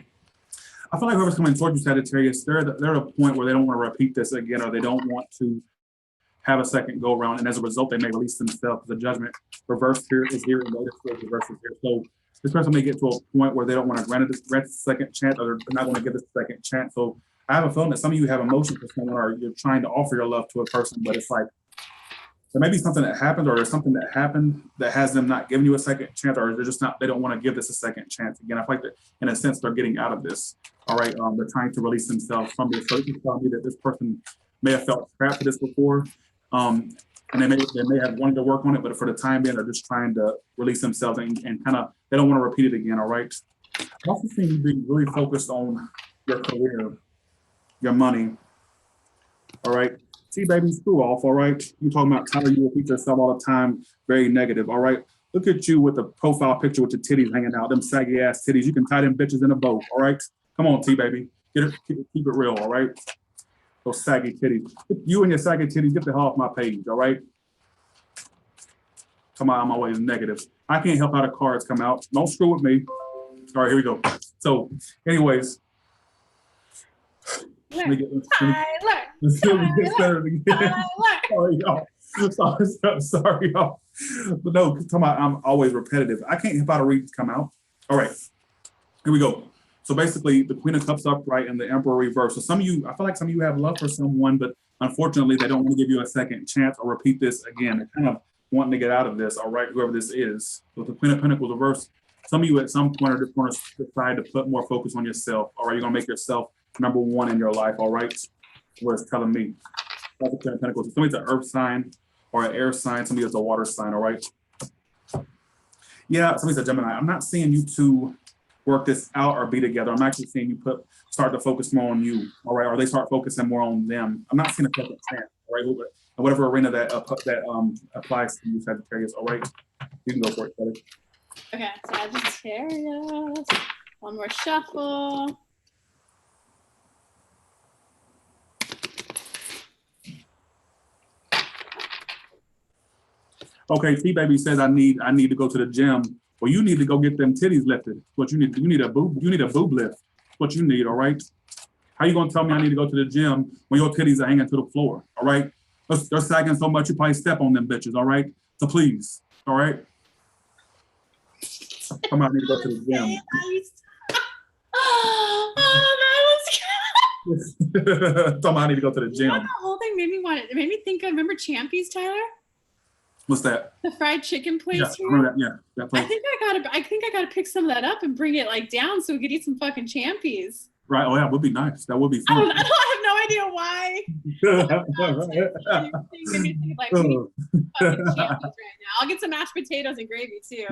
feel like whoever's coming towards you, Sagittarius, they're at a point where they don't want to repeat this again, or they don't want to have a second go around, and as a result, they may release themselves. The judgment reverse here is here, and notice the reverse is here. So this person may get to a point where they don't want to grant a second chance, or they're not going to give this a second chance. So I have a feeling that some of you have emotion for someone, or you're trying to offer your love to a person, but it's like there may be something that happened, or there's something that happened that has them not giving you a second chance, or they're just not, they don't want to give this a second chance again. I feel like that in a sense they're getting out of this. All right, they're trying to release themselves from this. So this is telling me that this person may have felt trapped to this before. And they may have wanted to work on it, but for the time being, they're just trying to release themselves and kind of, they don't want to repeat it again, all right? I also see you being really focused on your career, your money, all right? See, baby, screw off, all right? You talking about Tyler, you repeat yourself all the time, very negative, all right? Look at you with the profile picture with your titties hanging out, them saggy ass titties. You can tie them bitches in a bow, all right? Come on, T, baby. Keep it real, all right? Those saggy titties. You and your saggy titties, get the hell off my page, all right? Come on, I'm always negative. I can't help how the cards come out. Don't screw with me. All right, here we go. So, anyways. Let me get started again. Sorry, y'all. Sorry, y'all. But no, come on, I'm always repetitive. I can't help how the readings come out. All right, here we go. So basically, the Queen of Cups upright and the Emperor reverse. So some of you, I feel like some of you have love for someone, but unfortunately, they don't want to give you a second chance or repeat this again. They're kind of wanting to get out of this, all right, whoever this is. With the Queen of Pentacles reverse, some of you at some point are just going to decide to put more focus on yourself, all right? You're going to make yourself number one in your life, all right? What it's telling me. That's the Queen of Pentacles. Somebody's an earth sign or an air sign. Somebody is a water sign, all right? Yeah, somebody's a Gemini. I'm not seeing you two work this out or be together. I'm actually seeing you start to focus more on you, all right? Or they start focusing more on them. I'm not seeing a second chance, all right? Whatever arena that applies to you, Sagittarius, all right? You can go for it, Kelly. Okay, Sagittarius. One more shuffle. Okay, T-Baby says I need to go to the gym. Well, you need to go get them titties lifted. What you need? You need a boob lift. What you need, all right? How you gonna tell me I need to go to the gym when your titties are hanging to the floor? All right? They're sagging so much you probably step on them bitches, all right? So please, all right? Come on, I need to go to the gym. Oh, that was good. Tell me I need to go to the gym. You know, the whole thing made me think. I remember Champy's, Tyler. What's that? The fried chicken place Yeah, here. I remember that. Yeah, that place. I think I gotta pick some of that up and bring it like down so we could eat some fucking Champy's. Right. Oh, yeah, it would be nice. That would be fun. I have no idea why. We need fucking Champy's right now. I'll get some mashed potatoes and gravy too.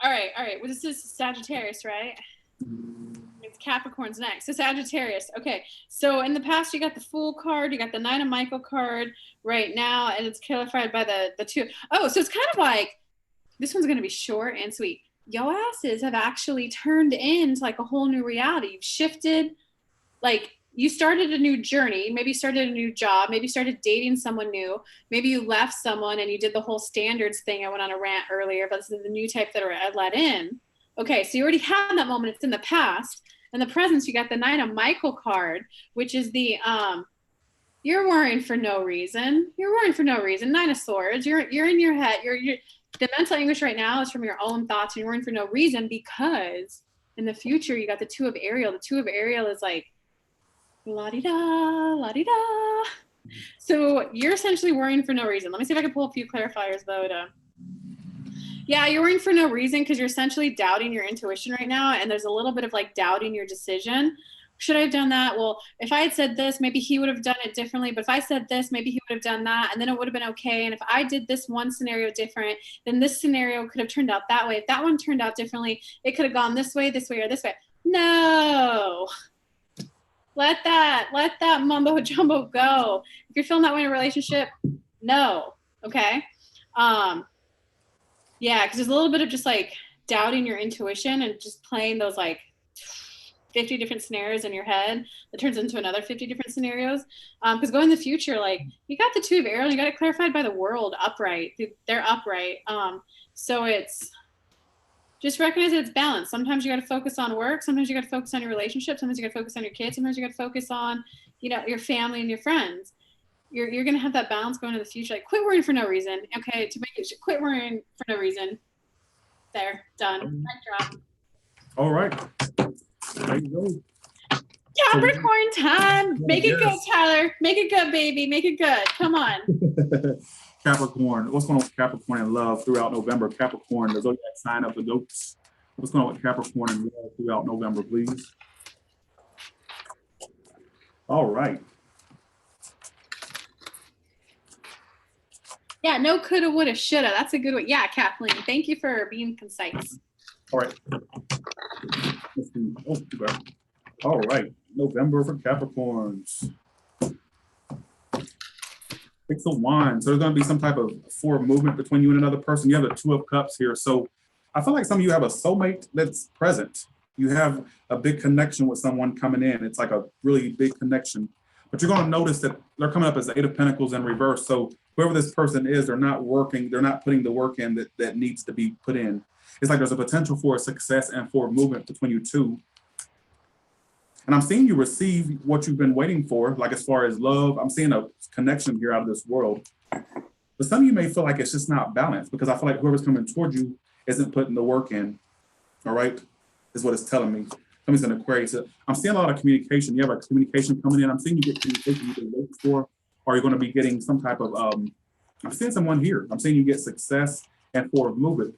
All right. Well, this is Sagittarius, right? It's Capricorn's next. So Sagittarius. Okay. So in the past, you got the Fool card, you got the Nine of Michael card right now, and it's clarified by the two. Oh, so it's kind of like, this one's going to be short and sweet. Yo asses have actually turned into like a whole new reality. You've shifted, like you started a new journey, maybe started a new job, maybe started dating someone new, maybe you left someone and you did the whole standards thing. I went on a rant earlier, but this is the new type that are let in. Okay, so you already had that moment. It's in the past. In the present, you got the Nine of Michael card, which is the you're worrying for no reason. You're worrying for no reason. Nine of Swords. You're in your head. You're the mental anguish right now is from your own thoughts, and you're worrying for no reason because in the future you got the Two of Ariel. The Two of Ariel is like la-di-da, la-di-da. So you're essentially worrying for no reason. Let me see if I can pull a few clarifiers though. Yeah, you're worrying for no reason because you're essentially doubting your intuition right now, and there's a little bit of like doubting your decision. Should I have done that? Well, if I had said this, maybe he would have done it differently. But if I said this, maybe he would have done that, and then it would have been okay. And if I did this one scenario different, then this scenario could have turned out that way. If that one turned out differently, it could have gone this way, or this way. No. Let that mumbo jumbo go. If you're feeling that way in a relationship, no. Okay. Yeah, because there's a little bit of just like doubting your intuition and just playing those like 50 different scenarios in your head that turns into another 50 different scenarios. Because going in the future, like you got the two of arrows, you got it clarified by the world upright. They're upright. So it's just recognize that it's balanced. Sometimes you got to focus on work. Sometimes you got to focus on your relationship. Sometimes you got to focus on your kids. Sometimes you got to focus on, you know, your family and your friends. You're going to have that balance going into the future. Like quit worrying for no reason. Okay. To make it, quit worrying for no reason. There, done. Mic drop. All right. There you go. Capricorn time. Make it good, Tyler. Make it good, baby. Make it good. Come on. Capricorn. What's going on with Capricorn in love throughout November? Capricorn, the zodiac sign of the goats. What's going on with Capricorn in love throughout November, please? All right. Yeah, no coulda, woulda, shoulda. That's a good one. Yeah, Kathleen. Thank you for being concise. All right. All right. November for Capricorns. Six of Wands. So there's going to be some type of forward movement between you and another person. You have the Two of Cups here. So I feel like some of you have a soulmate that's present. You have a big connection with someone coming in. It's like a really big connection. But you're going to notice that they're coming up as the Eight of Pentacles in reverse. So whoever this person is, they're not working. They're not putting the work in that needs to be put in. It's like there's a potential for success and for movement between you two. And I'm seeing you receive what you've been waiting for, like as far as love. I'm seeing a connection here out of this world. But some of you may feel like it's just not balanced because I feel like whoever's coming toward you isn't putting the work in. All right? Is what it's telling me. Somebody's an Aquarius. I'm seeing a lot of communication. You have a communication coming in. I'm seeing you get communication you've been waiting for, or you're going to be getting some type of, I'm seeing someone here. I'm seeing you get success and forward movement.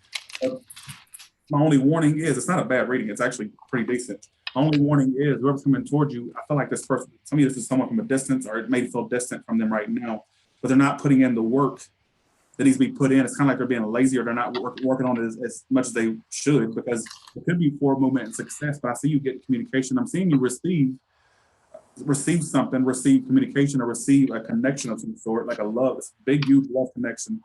My only warning is, it's not a bad reading. It's actually pretty decent. My only warning is, whoever's coming towards you, I feel like this person, some of you, this is someone from a distance, or it may feel distant from them right now, but they're not putting in the work that needs to be put in. It's kind of like they're being lazy, or they're not working on it as much as they should, because it could be forward movement and success, but I see you get communication. I'm seeing you receive something, receive communication, or receive a connection of some sort, like a love. It's a big, huge love connection.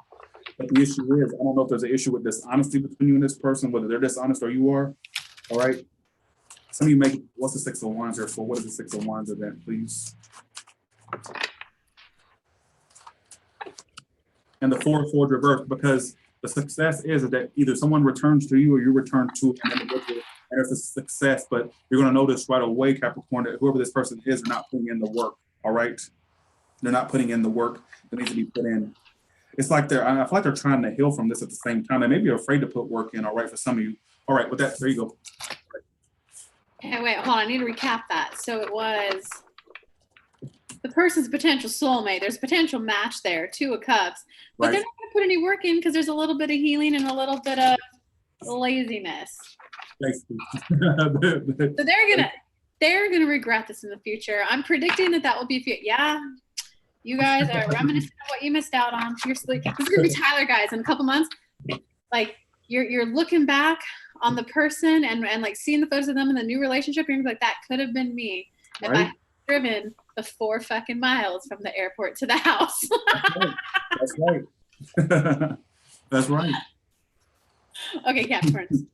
But the issue is, I don't know if there's an issue with dishonesty between you and this person, whether they're dishonest or you are. All right. Some of you make, what's the Six of Wands here for? What is the Six of Wands event, please? And the Four of Swords reversed, because the success is that either someone returns to you or you return to an individual, and it's a success. But you're going to notice right away, Capricorn, that whoever this person is, they're not putting in the work. All right. They're not putting in the work that needs to be put in. It's like I feel like they're trying to heal from this at the same time. They may be afraid to put work in, all right, for some of you. All right, with that, there you go. Hey, wait, hold on. I need to recap that. So it was the person's potential soulmate. There's a potential match there, Two of Cups. But they're not going to put any work in because there's a little bit of healing and a little bit of laziness. So they're gonna regret this in the future. I'm predicting that will be you guys are reminiscent of what you missed out on. This is gonna be Tyler, guys, in a couple months. Like you're looking back on the person and like seeing the photos of them in the new relationship. You're gonna be like, that could have been me if I had driven the 4 fucking miles from the airport to the house. That's right. That's right. Okay, Capricorn.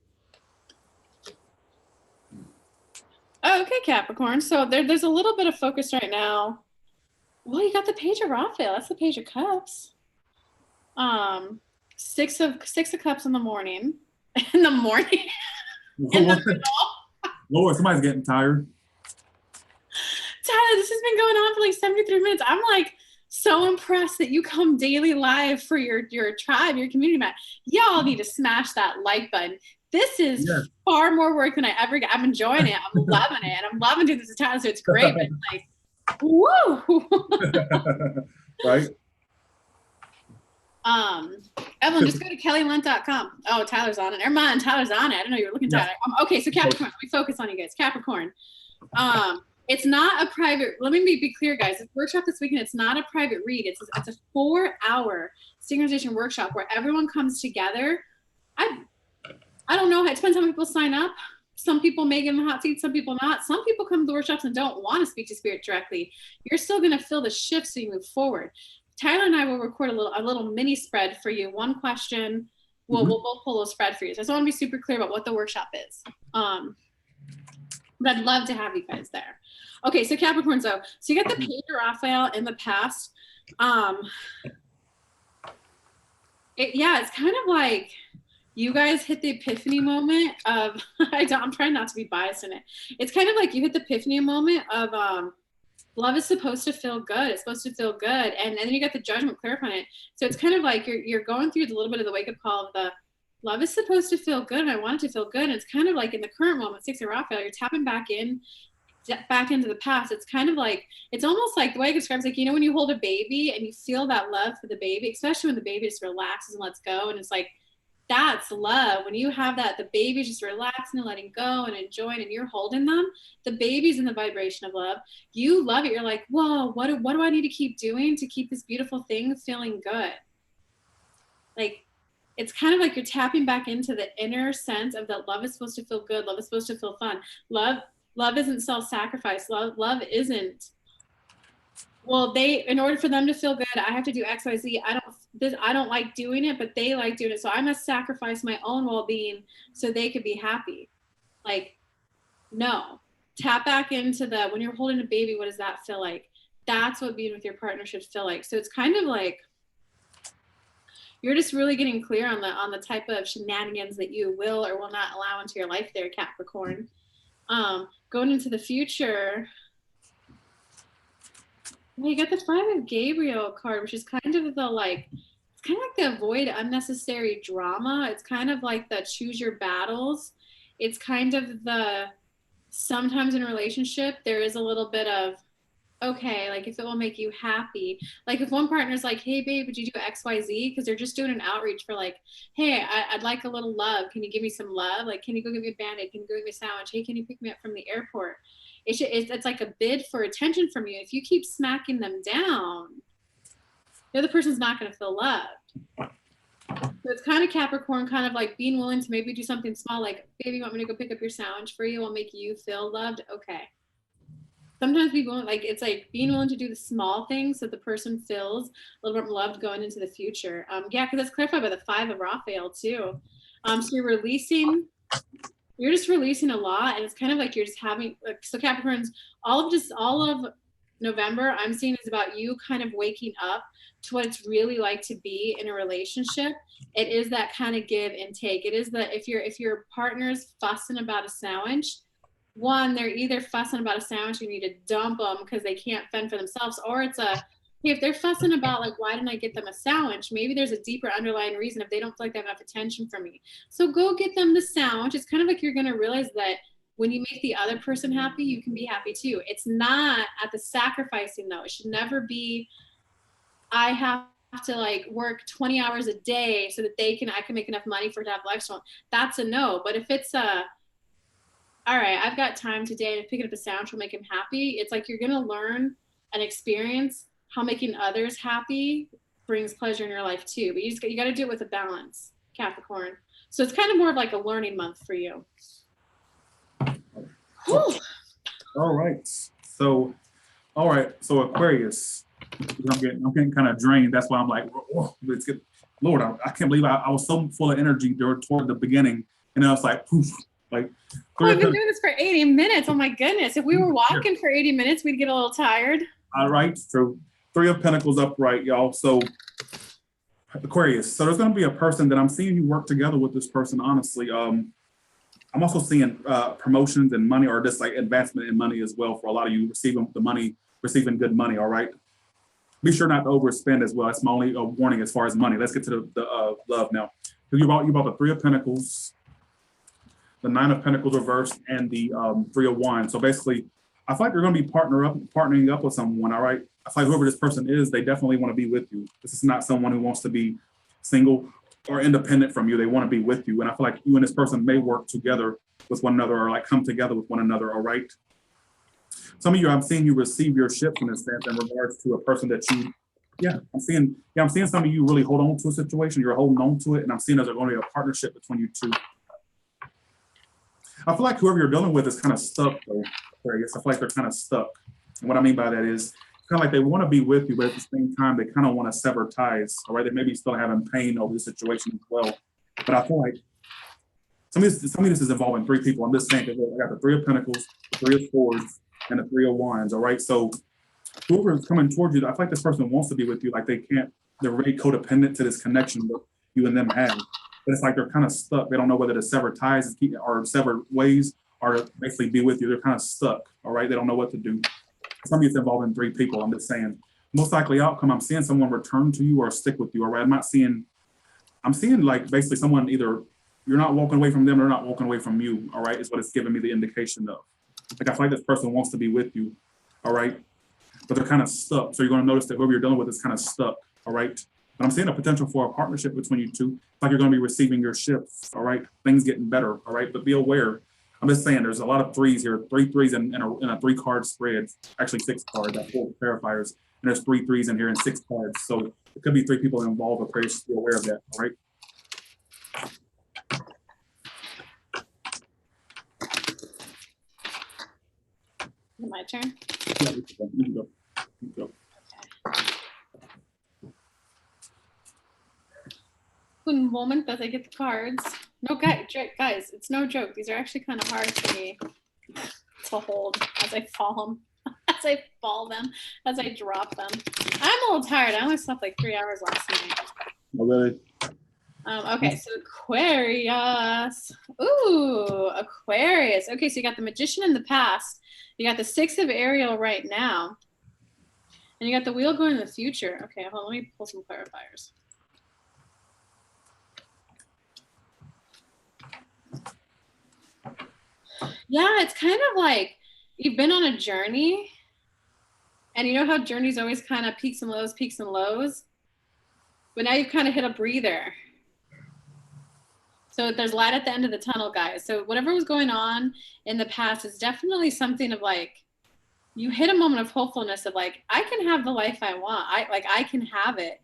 Okay, Capricorn. So there's a little bit of focus right now. Well, you got the Page of Raphael. That's the Page of Cups. Six of Cups in the morning. In the morning. Lord, somebody's getting tired. Tyler, this has been going on for like 73 minutes. I'm like so impressed that you come daily live for your tribe, your community, Matt. Y'all need to smash that like button. This is far more work than I ever get. I'm enjoying it. I'm loving it. And I'm loving doing this with Tyler, so it's great. But it's like, woo! Right? Evelyn, just go to kellylent.com. Oh, Tyler's on it. Never mind, Tyler's on it. I didn't know you were looking, Tyler. Okay, so Capricorn, let me focus on you guys. Capricorn. It's not a private, let me be clear, guys. This workshop this weekend, it's not a private read. It's a 4-hour synchronization workshop where everyone comes together. I don't know. It depends how many people sign up. Some people may get in the hot seat, some people not. Some people come to the workshops and don't want to speak to spirit directly. You're still going to feel the shift so you move forward. Tyler and I will record a little mini spread for you. One question. We'll both pull a spread for you. So I just want to be super clear about what the workshop is. But I'd love to have you guys there. Okay, so Capricorn, so you got the Page of Raphael in the past. It's kind of like you guys hit the epiphany moment of, I'm trying not to be biased in it. It's kind of like you hit the epiphany moment of love is supposed to feel good. It's supposed to feel good. And then you got the Judgment clarifying it. So it's kind of like you're going through a little bit of the wake-up call of the love is supposed to feel good, and I want it to feel good. And it's kind of like in the current moment, 6 of Raphael, you're tapping back into the past. It's kind of like, it's almost like the way I describe it, like, you know, when you hold a baby and you feel that love for the baby, especially when the baby just relaxes and lets go, and it's like, that's love. When you have that, the baby's just relaxing and letting go and enjoying, and you're holding them, the baby's in the vibration of love. You love it. You're like, whoa, what do I need to keep doing to keep this beautiful thing feeling good? Like, it's kind of like you're tapping back into the inner sense of that love is supposed to feel good. Love is supposed to feel fun. Love isn't self-sacrifice. Love isn't, well, in order for them to feel good, I have to do X, Y, Z. I don't like doing it, but they like doing it. So I must sacrifice my own well-being so they could be happy. Like, no. Tap back into when you're holding a baby, what does that feel like? That's what being with your partner should feel like. So it's kind of like, you're just really getting clear on the type of shenanigans that you will or will not allow into your life there, Capricorn. Going into the future, well, you got the 5 of Gabriel card, which is kind of it's kind of like the avoid unnecessary drama. It's kind of like the choose your battles. It's kind of sometimes in a relationship, there is a little bit of, okay, like if it will make you happy. Like if one partner's like, hey babe, would you do X, Y, Z? Because they're just doing an outreach for like, hey, I'd like a little love. Can you give me some love? Like, can you go give me a Band-Aid? Can you go give me a sandwich? Hey, can you pick me up from the airport? It's like a bid for attention from you. If you keep smacking them down, the other person's not going to feel loved. So it's kind of Capricorn, kind of like being willing to maybe do something small, like, baby, you want me to go pick up your sandwich for you? I'll make you feel loved. Okay. Sometimes people, like, it's like being willing to do the small things so the person feels a little bit loved going into the future. Yeah, because that's clarified by the 5 of Raphael too. So you're just releasing a lot, and it's kind of like you're just having, like, so Capricorns, all of November, I'm seeing is about you kind of waking up to what it's really like to be in a relationship. It is that kind of give and take. It is that if your partner's fussing about a sandwich, one, they're either fussing about a sandwich, you need to dump them because they can't fend for themselves, or it's hey, if they're fussing about like, why didn't I get them a sandwich? Maybe there's a deeper underlying reason if they don't feel like they have enough attention from me. So go get them the sandwich. It's kind of like you're going to realize that when you make the other person happy, you can be happy too. It's not at the sacrificing though. It should never be, I have to like work 20 hours a day so that I can make enough money for it to have lifestyle. That's a no. But if it's all right, I've got time today to pick up the sandwich will make him happy. It's like you're going to learn and experience how making others happy brings pleasure in your life too. But you got to do it with a balance, Capricorn. So it's kind of more of like a learning month for you. Whew. All right. So Aquarius. I'm getting kind of drained. That's why I'm like, oh, Lord, I can't believe I was so full of energy toward the beginning, and then I was like, poof. Like, I've been doing this for 80 minutes. Oh my goodness. If we were walking for 80 minutes, we'd get a little tired. All right. So 3 of Pentacles upright, y'all. So Aquarius. So there's going to be a person that I'm seeing you work together with this person, honestly. I'm also seeing promotions and money, or just like advancement in money as well for a lot of you receiving good money. All right. Be sure not to overspend as well. That's my only warning as far as money. Let's get to the love now. You bought the 3 of Pentacles, the 9 of Pentacles reversed, and the 3 of Wands. So basically, I feel like you're going to be partnering up with someone, all right? I feel like whoever this person is, they definitely want to be with you. This is not someone who wants to be single or independent from you. They want to be with you. And I feel like you and this person may work together with one another, or like come together with one another, all right? Some of you, I'm seeing you receive your ships in a sense in regards to a person that I'm seeing some of you really hold on to a situation. You're holding on to it, and I'm seeing there's going to be a partnership between you two. I feel like whoever you're dealing with is kind of stuck, though, Aquarius. I feel like they're kind of stuck. And what I mean by that is kind of like they want to be with you, but at the same time, they kind of want to sever ties, all right? They may be still having pain over the situation as well. But I feel like some of this is involving three people. I'm just saying, because I got the Three of Pentacles, the Three of Swords, and the Three of Wands. All right. So whoever is coming towards you, I feel like this person wants to be with you. Like they're really codependent to this connection that you and them have. But it's like they're kind of stuck. They don't know whether to sever ties or sever ways or to basically be with you. They're kind of stuck. All right. They don't know what to do. Some of it's involving three people. I'm just saying. Most likely outcome, I'm seeing someone return to you or stick with you. All right. I'm seeing like basically someone either you're not walking away from them, they're not walking away from you. All right. Is what it's giving me the indication of. Like I feel like this person wants to be with you. All right. But they're kind of stuck. So you're going to notice that whoever you're dealing with is kind of stuck. All right. But I'm seeing a potential for a partnership between you two. It's like you're going to be receiving your shifts. All right. Things getting better. All right. But be aware. I'm just saying there's a lot of threes here, three threes in a 3-card spread. Actually 6 cards. I pulled clarifiers. And there's 3 threes in here and 6 cards. So it could be 3 people involved. Aquarius, be aware of that. All right. My turn. Yeah, you can go. You can go. Un moment as I get the cards. No, guys, it's no joke. These are actually kind of hard for me to hold as I fall them, as I drop them. I'm a little tired. I only slept like 3 hours last night. Oh, really? Okay, so Aquarius. Ooh, Aquarius. Okay, so you got the Magician in the past. You got the 6 of Ariel right now. And you got the Wheel going in the future. Okay, hold on, let me pull some clarifiers. Yeah, it's kind of like you've been on a journey. And you know how journeys always kind of peaks and lows? But now you've kind of hit a breather. So there's light at the end of the tunnel, guys. So whatever was going on in the past is definitely something of like, you hit a moment of hopefulness of like, I can have the life I want. I can have it.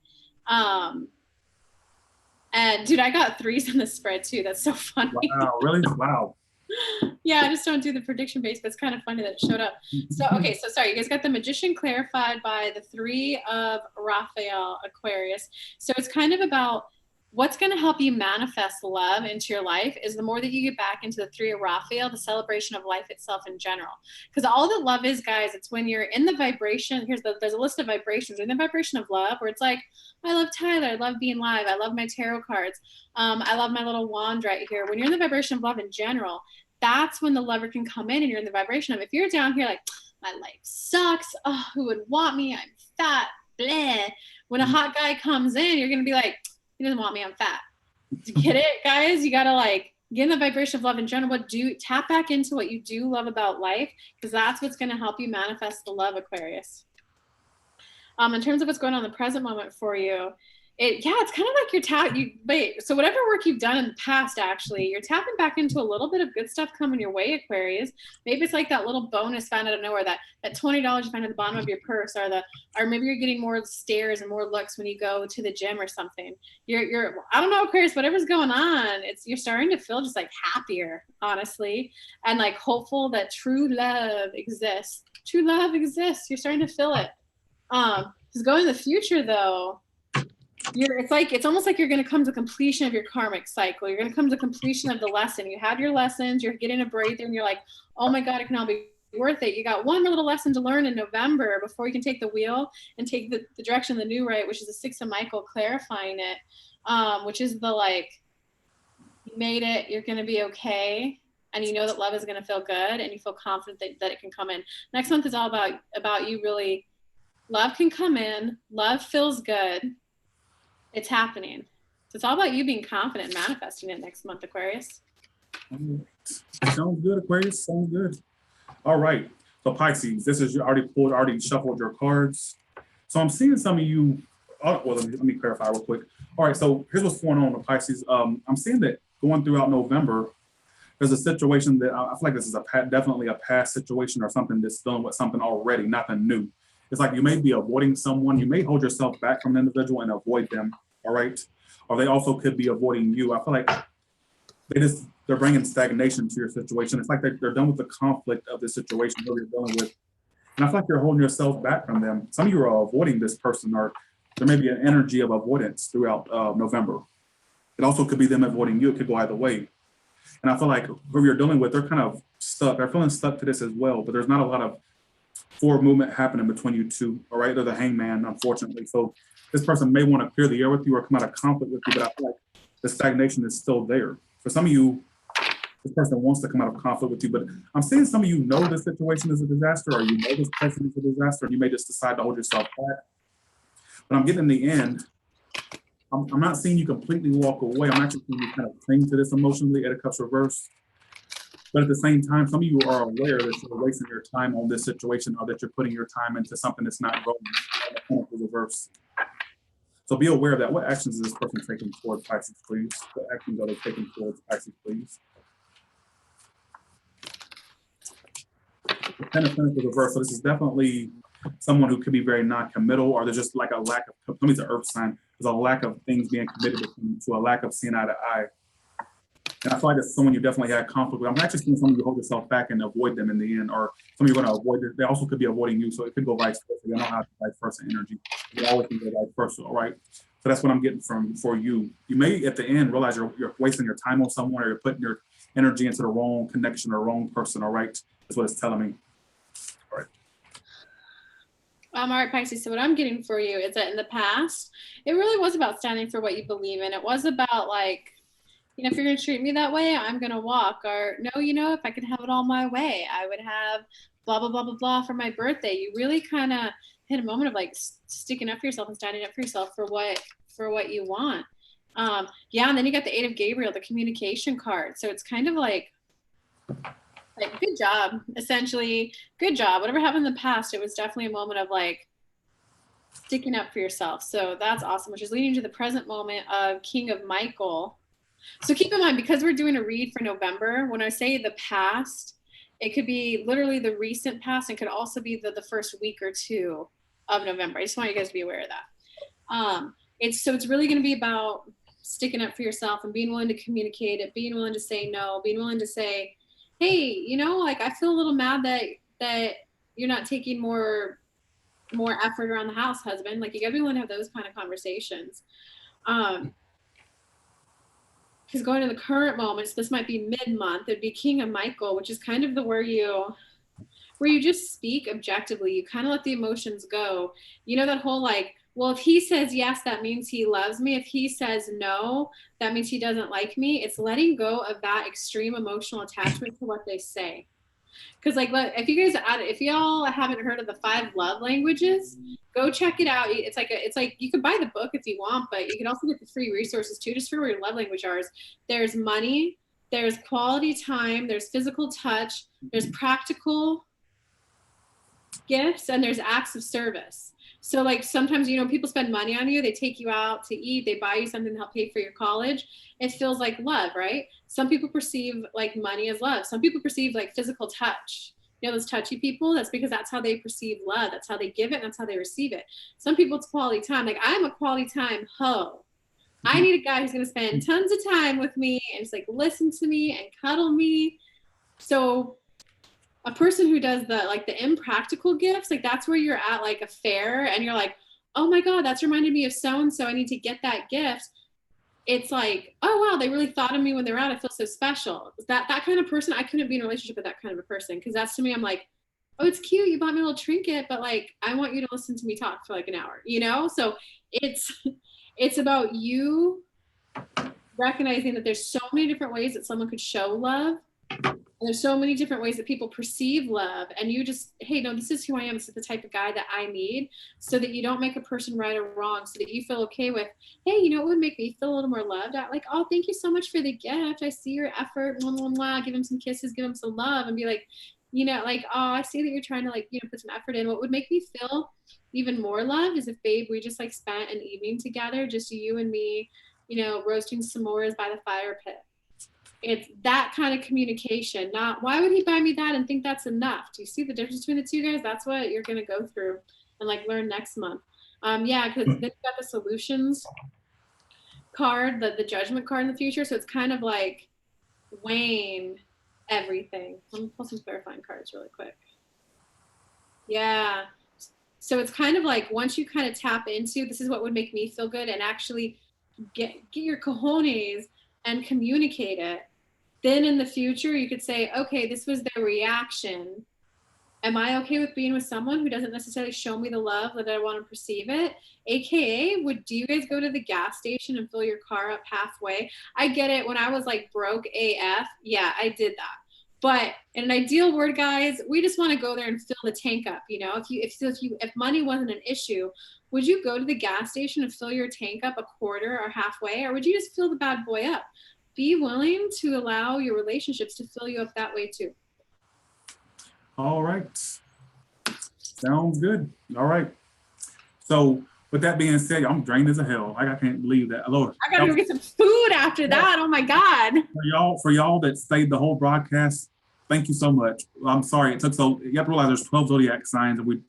And dude, I got 3s in the spread too. That's so funny. Wow, really? Wow. Yeah, I just don't do the prediction base, but it's kind of funny that it showed up. So, okay, so sorry, you guys got the Magician clarified by the 3 of Raphael, Aquarius. So it's kind of about what's going to help you manifest love into your life is the more that you get back into the 3 of Raphael, the celebration of life itself in general. Because all that love is, guys, it's when you're in the vibration. There's a list of vibrations. In the vibration of love, where it's like, I love Tyler, I love being live, I love my tarot cards, I love my little wand right here. When you're in the vibration of love in general, that's when the lover can come in and you're in the vibration of, if you're down here like, my life sucks, oh, who would want me, I'm fat, bleh. When a hot guy comes in, you're going to be like, he doesn't want me, I'm fat. Get it, guys? You got to like get in the vibration of love in general. Tap back into what you do love about life, because that's what's going to help you manifest the love, Aquarius. In terms of what's going on in the present moment for you, it's kind of like so whatever work you've done in the past, actually, you're tapping back into a little bit of good stuff coming your way, Aquarius. Maybe it's like that little bonus found out of nowhere, that $20 you find at the bottom of your purse, or maybe you're getting more stares and more looks when you go to the gym or something. You're I don't know, Aquarius, whatever's going on, you're starting to feel just like happier, honestly, and like hopeful that true love exists. True love exists. You're starting to feel it. Because going in the future, though, it's almost like you're going to come to completion of your karmic cycle. You're going to come to completion of the lesson. You had your lessons, you're getting a breakthrough, and you're like, oh my God, it can all be worth it. You got one more little lesson to learn in November before you can take the wheel and take the direction of the new right, which is the 6 of Michael, clarifying it, which is the like, you made it, you're going to be okay. And you know that love is going to feel good, and you feel confident that it can come in. Next month is all about you really. Love can come in. Love feels good. It's happening. So it's all about you being confident and manifesting it next month, Aquarius. Sounds good, Aquarius. Sounds good. All right. So Pisces, this is you already shuffled your cards. So I'm seeing some of you. Oh, well, let me clarify real quick. All right. So here's what's going on with Pisces. I'm seeing that going throughout November, there's a situation that I feel like this is definitely a past situation or something that's dealing with something already, nothing new. It's like you may be avoiding someone. You may hold yourself back from an individual and avoid them. All right. Or they also could be avoiding you. I feel like they're bringing stagnation to your situation. It's like they're done with the conflict of the situation that you're dealing with. And I feel like you're holding yourself back from them. Some of you are avoiding this person, or there may be an energy of avoidance throughout November. It also could be them avoiding you. It could go either way. And I feel like whoever you're dealing with, they're kind of stuck. They're feeling stuck to this as well, but there's not a lot of forward movement happening between you two. All right. They're the hangman, unfortunately. So this person may want to clear the air with you or come out of conflict with you, but I feel like the stagnation is still there. For some of you, this person wants to come out of conflict with you, but I'm seeing some of you know this situation is a disaster, or you know this person is a disaster, and you may just decide to hold yourself back. But I'm getting in the end, I'm not seeing you completely walk away. I'm actually seeing you kind of cling to this emotionally. Eight of Cups reverse. But at the same time, some of you are aware that you're wasting your time on this situation, or that you're putting your time into something that's not growing. The reverse. So be aware of that. What actions is this person taking towards Pisces, please? What actions are they taking towards Pisces, please? The Ten of Pentacles reverse. So this is definitely someone who could be very non-committal, or there's just like a lack of, somebody's an earth sign. There's a lack of things being committed to a lack of seeing eye to eye. And I feel like it's someone you definitely had conflict with. I'm actually seeing someone you hold yourself back and avoid them in the end, or some of you are going to avoid it. They also could be avoiding you, so it could go vice versa. You know how to vice versa energy. It always can go vice versa, all right? So that's what I'm getting for you. You may at the end realize you're wasting your time on someone, or you're putting your energy into the wrong connection or wrong person, all right? That's what it's telling me. All right. All right, Pisces. So what I'm getting for you is that in the past, it really was about standing for what you believe in. It was about like, you know, if you're going to treat me that way, I'm going to walk. Or no, you know, if I could have it all my way, I would have blah, blah, blah, blah, blah for my birthday. You really kind of hit a moment of like sticking up for yourself and standing up for yourself for what you want. Yeah. And then you got the Eight of Gabriel, the communication card. So it's kind of like good job, essentially. Good job. Whatever happened in the past, it was definitely a moment of like sticking up for yourself. So that's awesome, which is leading to the present moment of King of Michael. So keep in mind, because we're doing a read for November, when I say the past, it could be literally the recent past, and could also be the first week or two of November. I just want you guys to be aware of that. It's really going to be about sticking up for yourself and being willing to communicate it, being willing to say no, being willing to say, hey, you know, like I feel a little mad that you're not taking more effort around the house, husband. Like you got to be willing to have those kind of conversations. Because going to the current moment, so this might be mid-month, it'd be King of Michael, which is kind of where you just speak objectively. You kind of let the emotions go. You know, that whole like, well, if he says yes, that means he loves me. If he says no, that means he doesn't like me. It's letting go of that extreme emotional attachment to what they say. Because like, if y'all haven't heard of the 5 love languages, go check it out. It's like you could buy the book if you want, but you can also get the free resources too, just for where your love language are. There's money, there's quality time, there's physical touch, there's practical gifts, and there's acts of service. So like sometimes, you know, people spend money on you, they take you out to eat, they buy you something to help pay for your college. It feels like love, right? Some people perceive like money as love. Some people perceive like physical touch. You know, those touchy people, that's because that's how they perceive love. That's how they give it, and that's how they receive it. Some people, it's quality time. Like I'm a quality time hoe. I need a guy who's going to spend tons of time with me and just like listen to me and cuddle me. So a person who does the impractical gifts, like that's where you're at like a fair and you're like, oh my God, that's reminded me of so-and-so. I need to get that gift. It's like, oh wow, they really thought of me when they're out. I feel so special. That kind of person, I couldn't be in a relationship with that kind of a person. Cause that's to me, I'm like, oh, it's cute. You bought me a little trinket, but like, I want you to listen to me talk for like an hour, you know? So it's about you recognizing that there's so many different ways that someone could show love. And there's so many different ways that people perceive love, and you just, hey, no, this is who I am. This is the type of guy that I need, so that you don't make a person right or wrong, so that you feel okay with, hey, you know, it would make me feel a little more loved. Like, oh, thank you so much for the gift. I see your effort. Blah, blah, blah. Give him some kisses, give him some love, and be like, you know, like, oh, I see that you're trying to like, you know, put some effort in. What would make me feel even more loved is if, babe, we just like spent an evening together, just you and me, you know, roasting s'mores by the fire pit. It's that kind of communication, not why would he buy me that and think that's enough. Do you see the difference between the two, guys? That's what you're going to go through and like learn next month. Yeah, because then you got the solutions card, the judgment card in the future. So it's kind of like weighing everything. Let me pull some clarifying cards really quick. Yeah. So it's kind of like once you kind of tap into this is what would make me feel good and actually get your cojones and communicate it, then in the future you could say, okay, this was their reaction. Am I okay with being with someone who doesn't necessarily show me the love that I want to perceive it? AKA, do you guys go to the gas station and fill your car up halfway? I get it. When I was like broke AF, yeah, I did that. But in an ideal world, guys, we just want to go there and fill the tank up. You know, if money wasn't an issue, would you go to the gas station and fill your tank up a quarter or halfway, or would you just fill the bad boy up? Be willing to allow your relationships to fill you up that way too. All right. Sounds good. All right. So with that being said, I'm drained as a hell. Like, I can't believe that. Lord, I gotta go get some food after that. Oh my God. For y'all that stayed the whole broadcast, thank you so much. I'm sorry it took so. You have to realize there's 12 zodiac signs, and we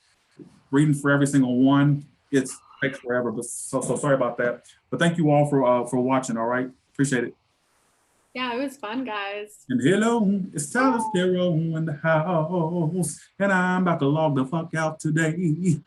reading for every single one. It takes forever, but so sorry about that. But thank you all for watching. All right, appreciate it. Yeah, it was fun, guys. And hello, it's Tyler Sparrow in the house, and I'm about to log the fuck out today.